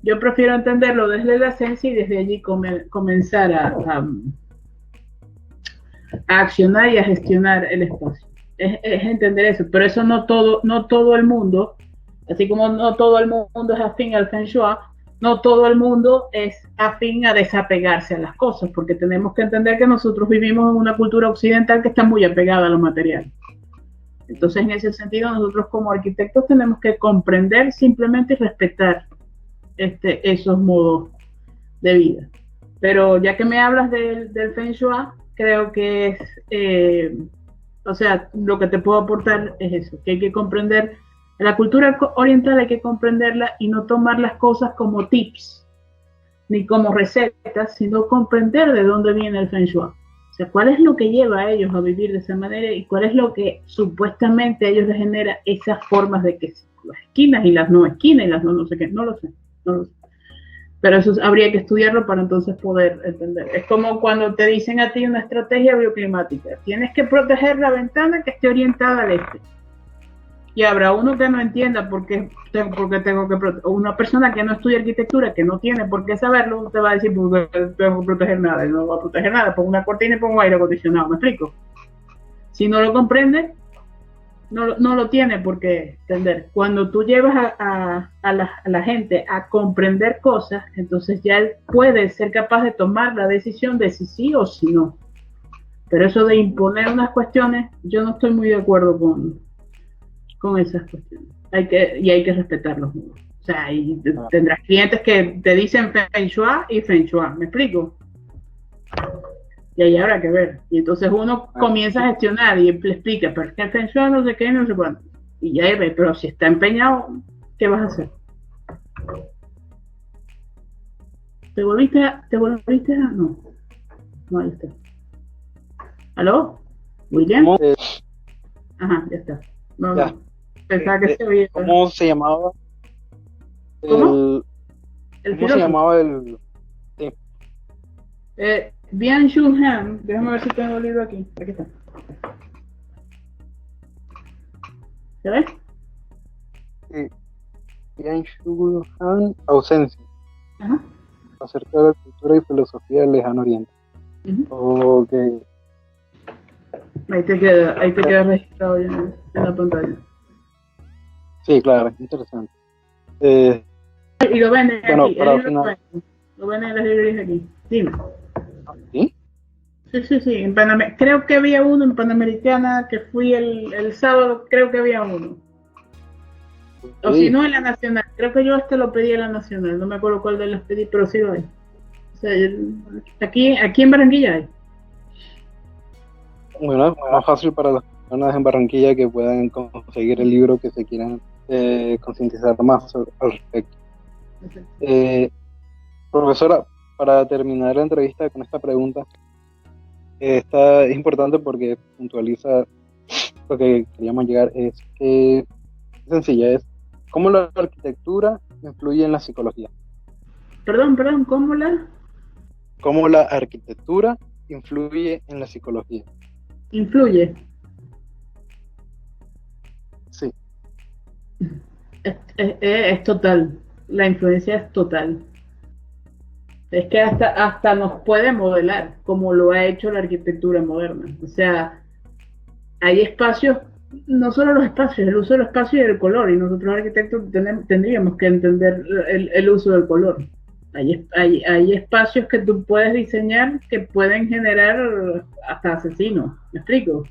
Yo prefiero entenderlo desde la esencia y desde allí comenzar a accionar y a gestionar el espacio. Es entender eso, pero eso no todo el mundo, así como no todo el mundo es afín al Feng Shui, no todo el mundo es afín a desapegarse a las cosas, porque tenemos que entender que nosotros vivimos en una cultura occidental que está muy apegada a lo material. Entonces, en ese sentido, nosotros como arquitectos tenemos que comprender simplemente y respetar esos modos de vida. Pero ya que me hablas del Feng Shui, creo que es, o sea, lo que te puedo aportar es eso, que hay que comprender, la cultura oriental hay que comprenderla y no tomar las cosas como tips, ni como recetas, sino comprender de dónde viene el Feng Shui. O sea, cuál es lo que lleva a ellos a vivir de esa manera y cuál es lo que supuestamente a ellos les genera esas formas de que las esquinas y las no esquinas y las no sé qué, no lo sé. Pero eso habría que estudiarlo para entonces poder entender. Es como cuando te dicen a ti una estrategia bioclimática. Tienes que proteger la ventana que esté orientada al este. Y habrá uno que no entienda por qué tengo que proteger. O una persona que no estudia arquitectura, que no tiene por qué saberlo, te va a decir, pues tengo que proteger nada. Y no va a proteger nada. Pongo una cortina y pongo aire acondicionado. ¿Me explico? Si no lo comprende, no lo tiene por qué entender. Cuando tú llevas a la gente a comprender cosas, entonces ya él puede ser capaz de tomar la decisión de si sí o si no. Pero eso de imponer unas cuestiones, yo no estoy muy de acuerdo con esas cuestiones. Hay que respetarlos. O sea, y tendrás clientes que te dicen Feng Shui y Feng Shui. ¿Me explico? Y ahí habrá que ver. Y entonces uno comienza a gestionar y le explica, pero es que el Feng Shui no sé qué, no sé cuánto. Y ya ve, pero si está empeñado, ¿qué vas a hacer? ¿Te volviste a? No. No, ahí está. ¿Aló? ¿William? Ajá, ya está. No, ya. Pensaba que se oía. ¿Cómo se llamaba? ¿Cómo se llamaba el...? Sí. Byung-Chul Han, déjame ver si tengo el libro aquí. Aquí está. ¿Se ve? Sí. Byung-Chul Han, Ausencia. Ajá. Acerca de la cultura y filosofía del Lejano Oriente. Ok. Ahí te queda registrado ya en la pantalla. Sí, claro, es interesante. Y lo venden bueno, aquí. Lo venden en las librerías aquí. Dime. ¿Sí? Sí. En creo que había uno en Panamericana que fui el sábado, creo que había uno. O si no, en la Nacional. Creo que yo lo pedí en la Nacional. No me acuerdo cuál de los pedí, pero sí lo hay. O sea, aquí en Barranquilla hay. Bueno, más fácil para las personas en Barranquilla que puedan conseguir el libro que se quieran concientizar más al respecto. Profesora, para terminar la entrevista con esta pregunta, esta es importante porque puntualiza lo que queríamos llegar, es sencilla, es cómo la arquitectura influye en la psicología. Perdón, ¿cómo cómo la arquitectura influye en la psicología. Influye. Sí. Es total. La influencia es total. Es que hasta nos puede modelar, como lo ha hecho la arquitectura moderna. O sea, hay espacios, no solo los espacios, el uso del espacio y del color, y nosotros arquitectos tendríamos que entender el uso del color. Hay espacios que tú puedes diseñar que pueden generar hasta asesinos, ¿me explico?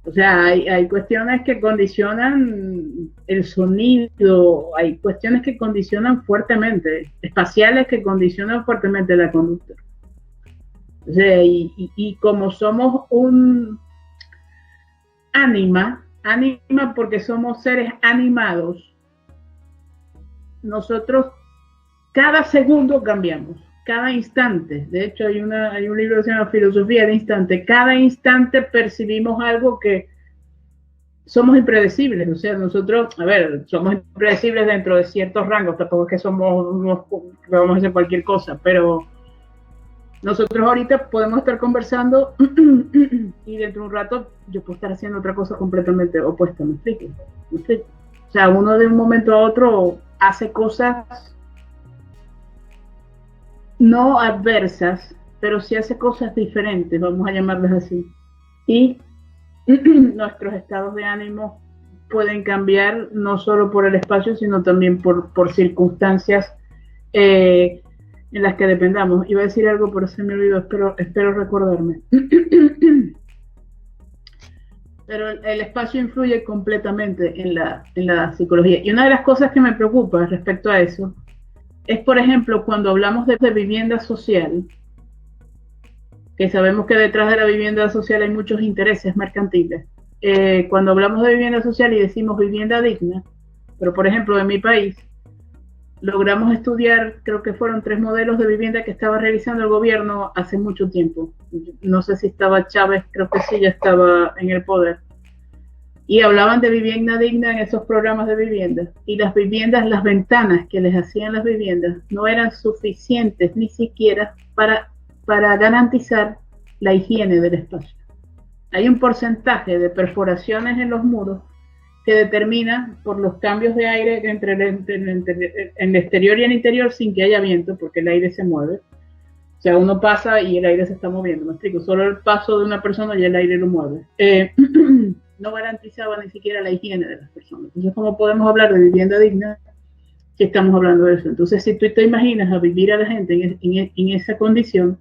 O sea, hay cuestiones que condicionan el sonido, hay cuestiones que condicionan fuertemente, espaciales que condicionan fuertemente la conducta. O sea, y como somos un ánima porque somos seres animados, nosotros cada segundo cambiamos, cada instante. De hecho, hay un libro que se llama Filosofía del Instante. Cada instante percibimos algo que somos impredecibles. O sea, nosotros, a ver, somos impredecibles dentro de ciertos rangos. Tampoco es que vamos a hacer cualquier cosa, pero nosotros ahorita podemos estar conversando y dentro de un rato yo puedo estar haciendo otra cosa completamente opuesta. ¿Me explico? O sea, uno de un momento a otro hace cosas no adversas, pero sí hace cosas diferentes, vamos a llamarlas así. Y nuestros estados de ánimo pueden cambiar no solo por el espacio, sino también por circunstancias en las que dependamos. Iba a decir algo, pero se me olvidó, espero recordarme. Pero el espacio influye completamente en la psicología. Y una de las cosas que me preocupa respecto a eso es, por ejemplo, cuando hablamos de vivienda social, que sabemos que detrás de la vivienda social hay muchos intereses mercantiles. Cuando hablamos de vivienda social y decimos vivienda digna, pero por ejemplo en mi país, logramos estudiar, creo que fueron 3 modelos de vivienda que estaba realizando el gobierno hace mucho tiempo. No sé si estaba Chávez, creo que sí, ya estaba en el poder. Y hablaban de vivienda digna en esos programas de vivienda. Y las viviendas, las ventanas que les hacían las viviendas, no eran suficientes ni siquiera para garantizar la higiene del espacio. Hay un porcentaje de perforaciones en los muros que determina por los cambios de aire entre el exterior y el interior sin que haya viento, porque el aire se mueve. O sea, uno pasa y el aire se está moviendo, me explico, solo el paso de una persona y el aire lo mueve. No garantizaba ni siquiera la higiene de las personas. Entonces, ¿cómo podemos hablar de vivienda digna si estamos hablando de eso? Entonces, si tú te imaginas a vivir a la gente en esa condición,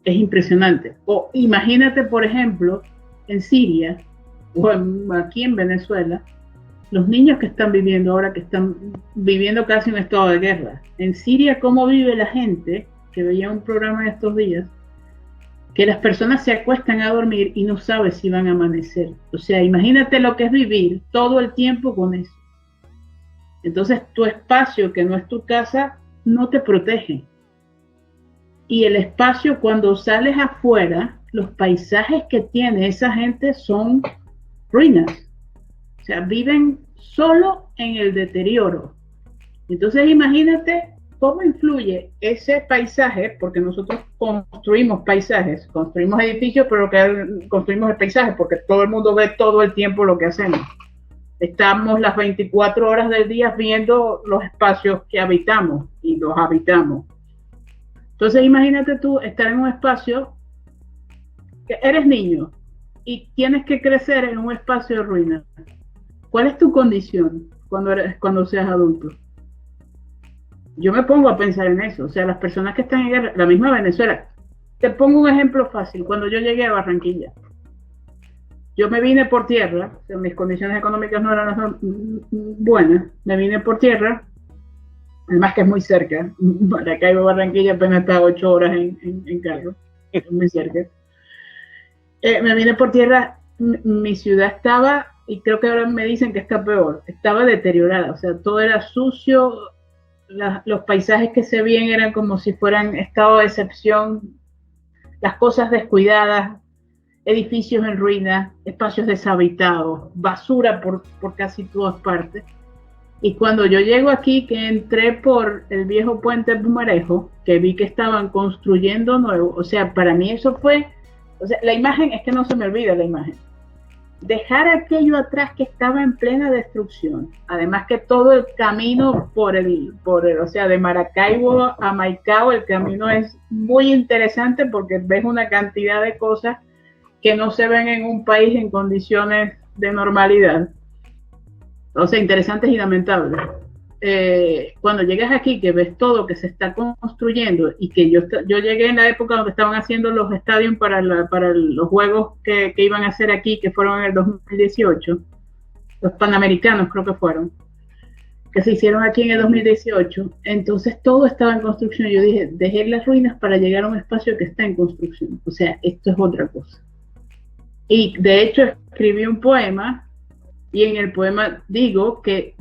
es impresionante. O imagínate, por ejemplo, en Siria o aquí en Venezuela, los niños que están viviendo ahora, que están viviendo casi un estado de guerra. En Siria, ¿cómo vive la gente? Que veía un programa en estos días, que las personas se acuestan a dormir y no saben si van a amanecer. O sea, imagínate lo que es vivir todo el tiempo con eso. Entonces, tu espacio, que no es tu casa, no te protege. Y el espacio, cuando sales afuera, los paisajes que tiene esa gente son ruinas. O sea, viven solo en el deterioro. Entonces, imagínate cómo influye ese paisaje, porque nosotros construimos paisajes, construimos edificios, pero que construimos el paisaje, porque todo el mundo ve todo el tiempo lo que hacemos. Estamos las 24 horas del día viendo los espacios que habitamos y los habitamos. Entonces imagínate tú estar en un espacio, que eres niño y tienes que crecer en un espacio de ruina. ¿Cuál es tu condición cuando seas adulto? Yo me pongo a pensar en eso. O sea, las personas que están en guerra, la misma Venezuela. Te pongo un ejemplo fácil. Cuando yo llegué a Barranquilla, yo me vine por tierra. O sea, mis condiciones económicas no eran las buenas. Me vine por tierra. Además que es muy cerca. Maracaibo, Barranquilla apenas está 8 horas en carro. Es muy cerca. Me vine por tierra. Mi ciudad estaba, y creo que ahora me dicen que está peor, estaba deteriorada. O sea, todo era sucio. Los paisajes que se veían eran como si fueran estado de excepción, las cosas descuidadas, edificios en ruinas, espacios deshabitados, basura por casi todas partes. Y cuando yo llego aquí, que entré por el viejo puente Pumarejo, que vi que estaban construyendo nuevo, o sea, para mí eso fue, o sea, la imagen, es que no se me olvida la imagen. Dejar aquello atrás que estaba en plena destrucción. Además que todo el camino o sea, de Maracaibo a Maicao, el camino es muy interesante porque ves una cantidad de cosas que no se ven en un país en condiciones de normalidad. O sea, interesantes y lamentables. Cuando llegas aquí, que ves todo que se está construyendo y que yo llegué en la época donde estaban haciendo los estadios para los juegos que iban a hacer aquí, que fueron en el 2018, los Panamericanos creo que fueron, que se hicieron aquí en el 2018, entonces todo estaba en construcción. Yo dije, dejé las ruinas para llegar a un espacio que está en construcción. O sea, esto es otra cosa. Y de hecho escribí un poema. Y en el poema digo que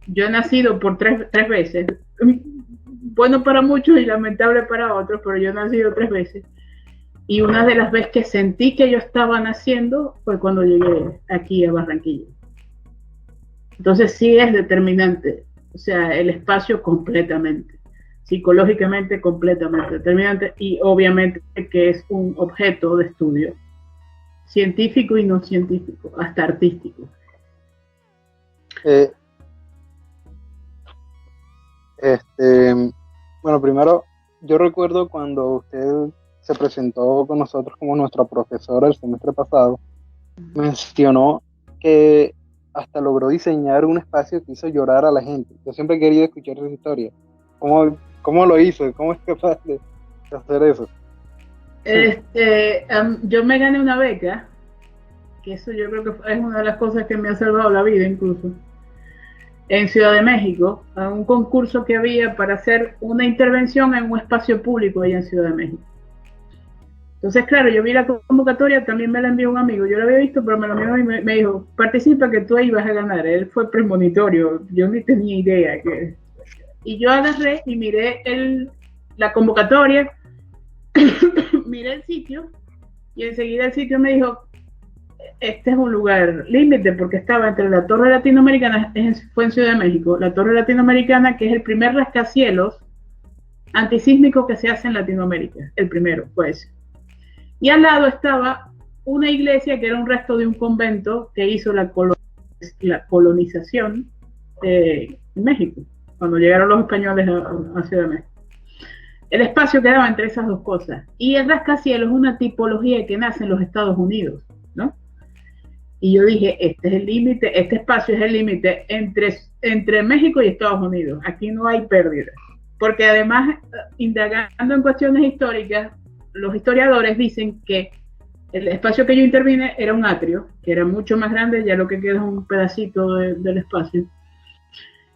yo he nacido por tres veces, bueno para muchos y lamentable para otros, pero yo he nacido 3 veces. Y una de las veces que sentí que yo estaba naciendo fue cuando llegué aquí a Barranquilla. Entonces sí es determinante, o sea, el espacio completamente, psicológicamente completamente determinante, y obviamente que es un objeto de estudio, científico y no científico, hasta artístico. Bueno, primero, yo recuerdo cuando usted se presentó con nosotros como nuestra profesora el semestre pasado, mencionó que hasta logró diseñar un espacio que hizo llorar a la gente. Yo siempre he querido escuchar esa historia. ¿Cómo lo hizo? ¿Cómo es capaz de hacer eso? Yo me gané una beca, que eso yo creo que es una de las cosas que me ha salvado la vida incluso, en Ciudad de México, a un concurso que había para hacer una intervención en un espacio público allá en Ciudad de México. Entonces, claro, yo vi la convocatoria, también me la envió un amigo, yo la había visto, pero me la envió y me dijo, participa que tú ahí vas a ganar. Él fue premonitorio, yo ni tenía idea. Y yo agarré y miré la convocatoria, miré el sitio, y enseguida el sitio me dijo, este es un lugar límite porque estaba entre la Torre Latinoamericana, fue en Ciudad de México, la Torre Latinoamericana, que es el primer rascacielos antisísmico que se hace en Latinoamérica, el primero fue ese. Y al lado estaba una iglesia que era un resto de un convento que hizo la colonización en México, cuando llegaron los españoles a Ciudad de México. El espacio quedaba entre esas dos cosas. Y el rascacielos es una tipología que nace en los Estados Unidos, ¿no? Y yo dije, este es el límite, este espacio es el límite entre México y Estados Unidos. Aquí no hay pérdida. Porque además, indagando en cuestiones históricas, los historiadores dicen que el espacio que yo intervine era un atrio, que era mucho más grande, ya lo que queda es un pedacito del espacio.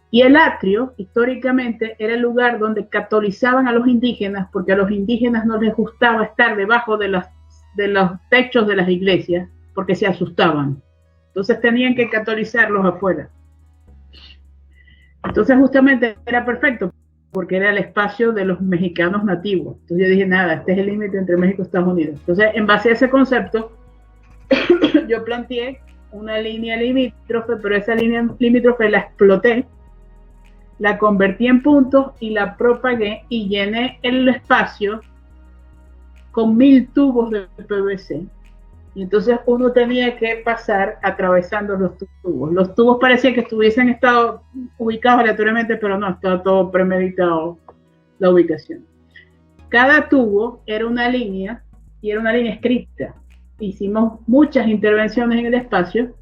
Y el atrio, históricamente, era el lugar donde catolizaban a los indígenas, porque a los indígenas no les gustaba estar debajo de los techos de las iglesias, porque se asustaban. Entonces tenían que catolizarlos afuera. Entonces justamente era perfecto, porque era el espacio de los mexicanos nativos. Entonces yo dije, nada, este es el límite entre México y Estados Unidos. Entonces, en base a ese concepto, yo planteé una línea limítrofe, pero esa línea limítrofe la exploté, la convertí en puntos y la propagué y llené el espacio con 1000 tubos de PVC. Y entonces uno tenía que pasar atravesando los tubos. Los tubos parecía que estuviesen estado ubicados aleatoriamente, pero no, estaba todo premeditado la ubicación. Cada tubo era una línea y era una línea escrita. Hicimos muchas intervenciones en el espacio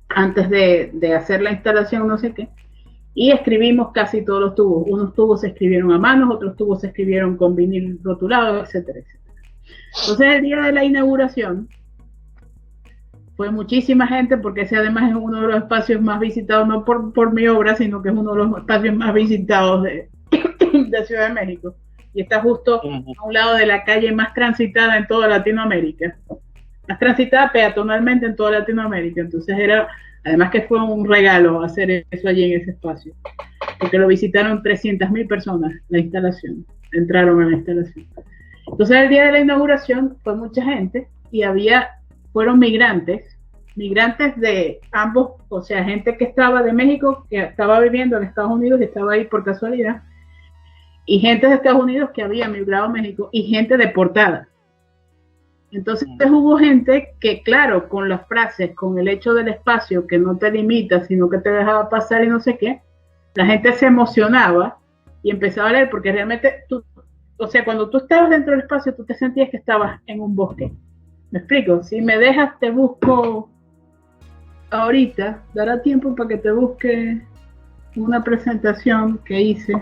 antes de hacer la instalación, no sé qué, y escribimos casi todos los tubos. Unos tubos se escribieron a mano, otros tubos se escribieron con vinil rotulado, etcétera, etcétera. Entonces el día de la inauguración fue muchísima gente, porque ese además es uno de los espacios más visitados, no por mi obra, sino que es uno de los espacios más visitados de Ciudad de México, y está justo a un lado de la calle más transitada en toda Latinoamérica, más transitada peatonalmente en toda Latinoamérica. Entonces era, además que fue un regalo hacer eso allí en ese espacio, porque lo visitaron 300.000 personas, la instalación, entraron a la instalación. Entonces el día de la inauguración fue mucha gente y fueron migrantes migrantes de ambos, o sea, gente que estaba de México, que estaba viviendo en Estados Unidos y estaba ahí por casualidad, y gente de Estados Unidos que había migrado a México, y gente deportada. Entonces hubo gente que, claro, con las frases, con el hecho del espacio que no te limita, sino que te dejaba pasar y no sé qué, la gente se emocionaba y empezaba a leer, porque realmente tú, o sea, cuando tú estabas dentro del espacio, tú te sentías que estabas en un bosque. ¿Me explico? Si me dejas, te busco ahorita, dará tiempo para que te busque una presentación que hice.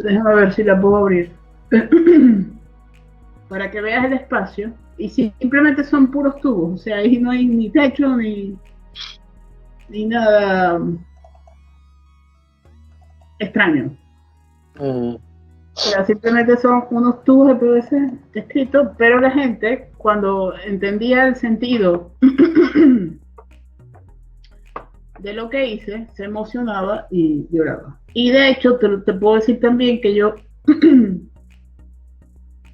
Déjame ver si la puedo abrir. Para que veas el espacio. Y simplemente son puros tubos. O sea, ahí no hay ni techo ni nada extraño. O sea, simplemente son unos tubos de PVC escritos, pero la gente, cuando entendía el sentido de lo que hice, se emocionaba y lloraba. Y de hecho, te puedo decir también que yo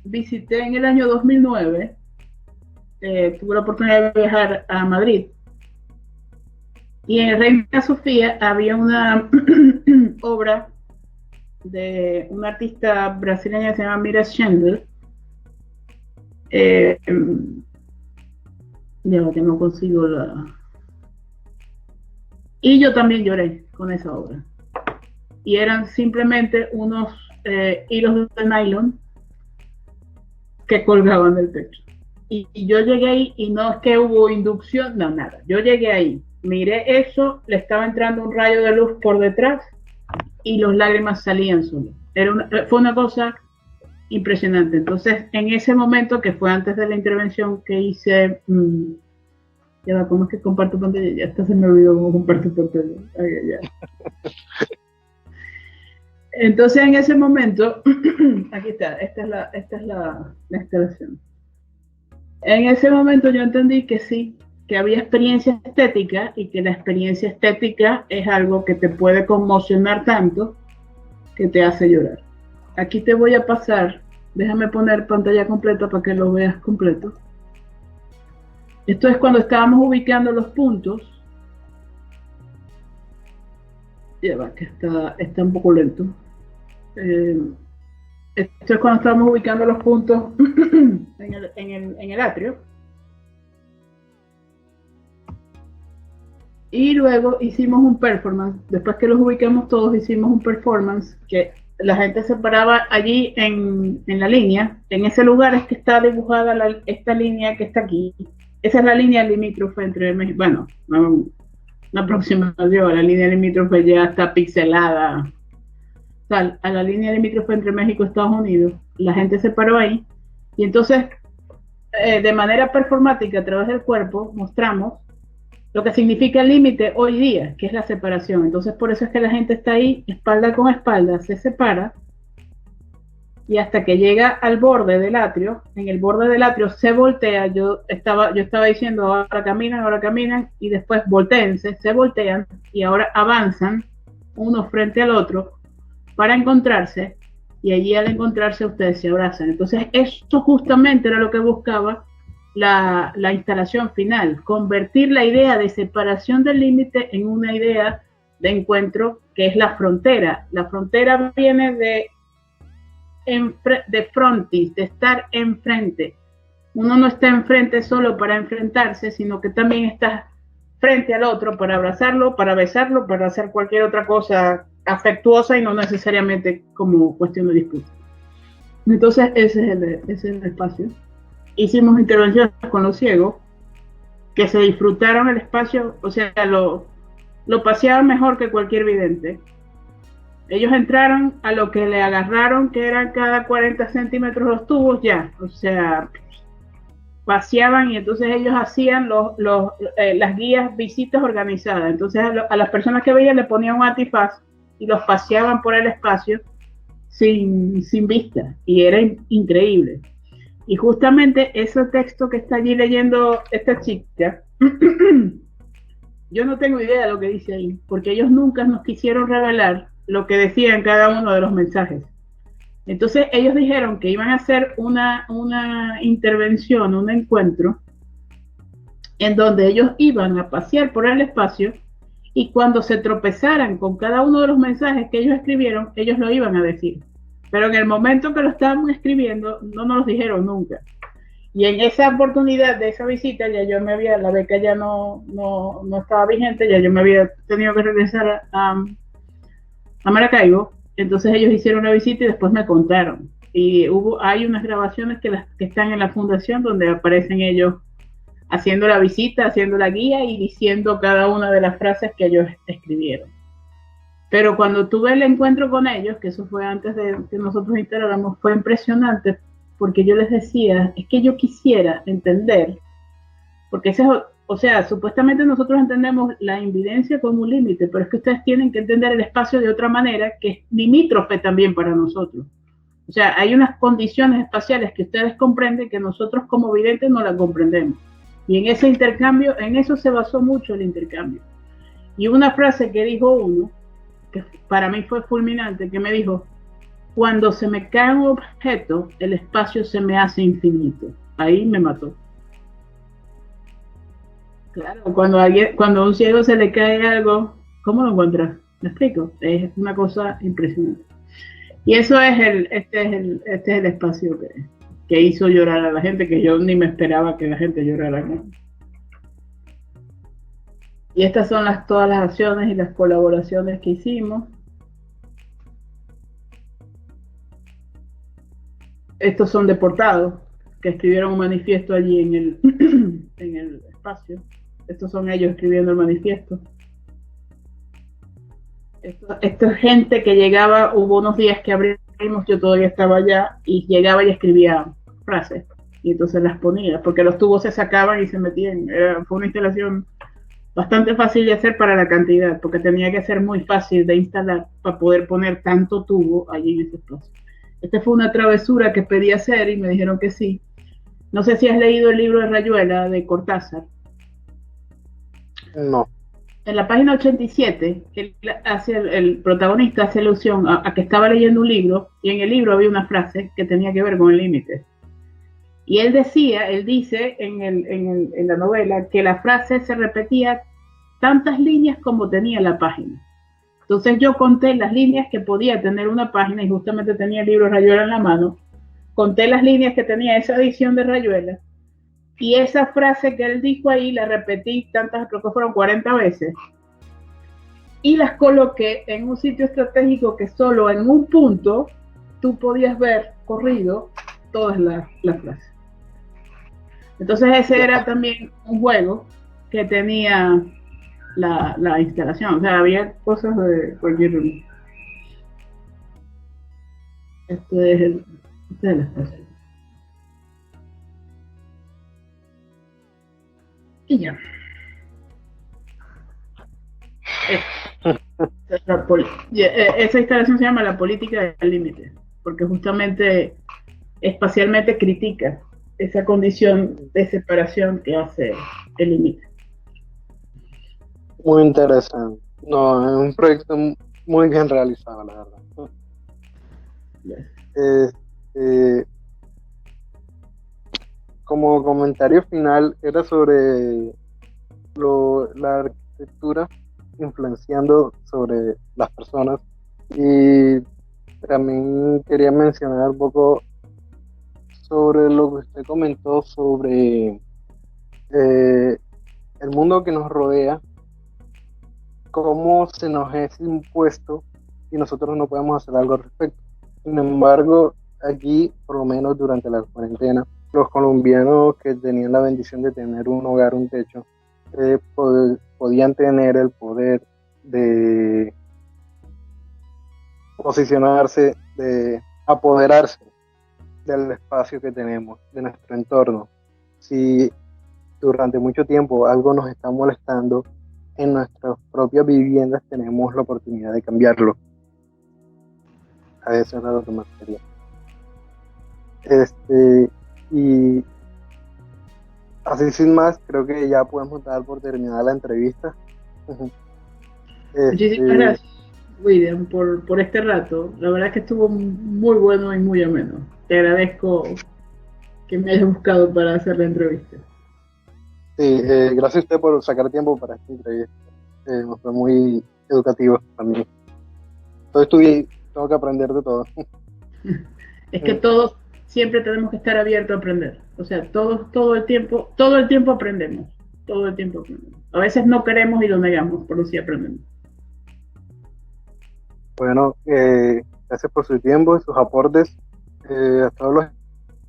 visité en el año 2009, tuve la oportunidad de viajar a Madrid, y en el Reina Sofía había una obra de una artista brasileña que se llama Mira Schendel. Ya que no consigo la... Y yo también lloré con esa obra. Y eran simplemente unos hilos de nylon que colgaban del techo. Y yo llegué ahí y no es que hubo inducción, no, nada. Yo llegué ahí, miré eso, le estaba entrando un rayo de luz por detrás y las lágrimas salían solas. Fue una cosa impresionante. Entonces, en ese momento, que fue antes de la intervención que hice, ¿cómo es que comparto pantalla? Ya hasta se me olvidó cómo comparto pantalla. Ay, ya. Entonces, en ese momento, aquí está, esta es la instalación. En ese momento yo entendí que sí, que había experiencia estética y que la experiencia estética es algo que te puede conmocionar tanto que te hace llorar. Aquí te voy a pasar, déjame poner pantalla completa para que lo veas completo. Esto es cuando estábamos ubicando los puntos. Ya va, que está un poco lento. Esto es cuando estábamos ubicando los puntos en el atrio. Y luego hicimos un performance. Después que los ubicamos todos, hicimos un performance que la gente se paraba allí en la línea. En ese lugar es que está dibujada esta línea que está aquí. Esa es la línea limítrofe entre México. Bueno, una aproximación a la línea limítrofe ya está pixelada. A la línea limítrofe entre México y Estados Unidos. La gente se paró ahí. Y entonces, de manera performática, a través del cuerpo, mostramos lo que significa el límite hoy día, que es la separación. Entonces, por eso es que la gente está ahí, espalda con espalda, se separa, y hasta que llega al borde del atrio, en el borde del atrio se voltea. Yo estaba diciendo, ahora caminan, y después voltéense, se voltean, y ahora avanzan, uno frente al otro, para encontrarse, y allí al encontrarse ustedes se abrazan. Entonces, eso justamente era lo que buscaba la instalación final, convertir la idea de separación del límite en una idea de encuentro, que es la frontera. La frontera viene de frontis, de estar enfrente. Uno no está enfrente solo para enfrentarse, sino que también está frente al otro para abrazarlo, para besarlo, para hacer cualquier otra cosa afectuosa y no necesariamente como cuestión de disputa. Entonces ese es el espacio. Hicimos intervenciones con los ciegos que se disfrutaron el espacio, o sea, lo paseaban mejor que cualquier vidente. Ellos entraron a lo que le agarraron, que eran cada 40 centímetros los tubos, ya, o sea, paseaban, y entonces ellos hacían las guías, visitas organizadas. Entonces a las personas que veían le ponían un antifaz y los paseaban por el espacio sin vista, y era increíble. Y justamente ese texto que está allí leyendo esta chica, yo no tengo idea de lo que dice ahí, porque ellos nunca nos quisieron revelar lo que decía en cada uno de los mensajes. Entonces ellos dijeron que iban a hacer una intervención, un encuentro, en donde ellos iban a pasear por el espacio y cuando se tropezaran con cada uno de los mensajes que ellos escribieron, ellos lo iban a decir. Pero en el momento que lo estaban escribiendo, no nos los dijeron nunca. Y en esa oportunidad de esa visita, ya yo me había, la beca ya no estaba vigente, ya yo me había tenido que regresar a Maracaibo. Entonces ellos hicieron una visita y después me contaron. Y hay unas grabaciones que están en la fundación donde aparecen ellos haciendo la visita, haciendo la guía y diciendo cada una de las frases que ellos escribieron. Pero cuando tuve el encuentro con ellos, que eso fue antes de que nosotros integráramos, fue impresionante porque yo les decía, es que yo quisiera entender, porque ese es, o sea, supuestamente nosotros entendemos la invidencia como un límite, pero es que ustedes tienen que entender el espacio de otra manera que es limítrofe también para nosotros. O sea, hay unas condiciones espaciales que ustedes comprenden que nosotros como videntes no las comprendemos. Y en ese intercambio, en eso se basó mucho el intercambio. Y una frase que dijo uno, que para mí fue fulminante, que me dijo, cuando se me cae un objeto, el espacio se me hace infinito. Ahí me mató. Claro, cuando a un ciego se le cae algo, ¿cómo lo encuentras? ¿Me explico? Es una cosa impresionante. Y eso es este es el espacio que hizo llorar a la gente, que yo ni me esperaba que la gente llorara, ¿no? Y estas son todas las acciones y las colaboraciones que hicimos. Estos son deportados que escribieron un manifiesto allí en el espacio. Estos son ellos escribiendo el manifiesto. Esto es gente que llegaba, hubo unos días que abrimos, yo todavía estaba allá, y llegaba y escribía frases, y entonces las ponía, porque los tubos se sacaban y se metían. Fue una instalación bastante fácil de hacer para la cantidad, porque tenía que ser muy fácil de instalar para poder poner tanto tubo allí en ese espacio. Esta fue una travesura que pedí hacer y me dijeron que sí. No sé si has leído el libro de Rayuela de Cortázar. No. En la página 87, el protagonista hace alusión a que estaba leyendo un libro y en el libro había una frase que tenía que ver con el límite. Y él dice en la novela que la frase se repetía tantas líneas como tenía la página. Entonces yo conté las líneas que podía tener una página y justamente tenía el libro de Rayuela en la mano. Conté las líneas que tenía esa edición de Rayuela y esa frase que él dijo ahí la repetí tantas, creo que fueron 40 veces, y las coloqué en un sitio estratégico que solo en un punto tú podías ver corrido todas las frases. Entonces ese era también un juego que tenía la instalación, o sea, había cosas de cualquier... Este es la estación. Y ya. Esa instalación se llama la política del límite, porque justamente espacialmente critica esa condición de separación que hace el límite. Muy interesante. No, es un proyecto muy bien realizado, la verdad. Como comentario final, era sobre la arquitectura influenciando sobre las personas, y también quería mencionar un poco sobre lo que usted comentó sobre el mundo que nos rodea, cómo se nos es impuesto y nosotros no podemos hacer algo al respecto. Sin embargo, aquí, por lo menos durante la cuarentena, los colombianos que tenían la bendición de tener un hogar, un techo, podían tener el poder de posicionarse, de apoderarse del espacio que tenemos, de nuestro entorno. Si durante mucho tiempo algo nos está molestando en nuestras propias viviendas, tenemos la oportunidad de cambiarlo. A eso era lo que me refería. Y así sin más, creo que ya podemos dar por terminada la entrevista. Muchísimas gracias, William, por este rato. La verdad es que estuvo muy bueno y muy ameno. Te agradezco que me hayas buscado para hacer la entrevista. Sí, gracias a usted por sacar tiempo para esta entrevista. Fue muy educativo también. Todo estudié, tengo que aprender de todo. Es que todos siempre tenemos que estar abiertos a aprender. O sea, todos todo el tiempo aprendemos. Todo el tiempo aprendemos. A veces no queremos y lo negamos, pero sí aprendemos. Bueno, gracias por su tiempo y sus aportes. A todos los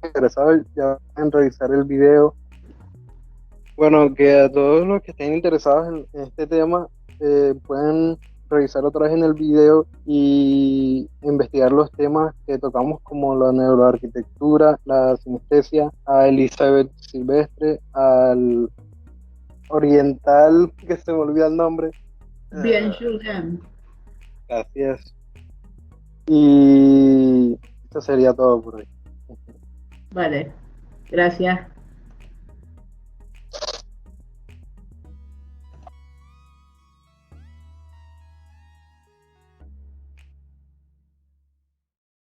interesados ya pueden revisar el video. Bueno, que a todos los que estén interesados en este tema pueden revisar otra vez en el video y investigar los temas que tocamos como la neuroarquitectura, la sinestesia, a Elizabeth Silvestre, al oriental, que se me olvida el nombre. Bien, Julian. Gracias. Y esto sería todo por hoy. Vale. Gracias.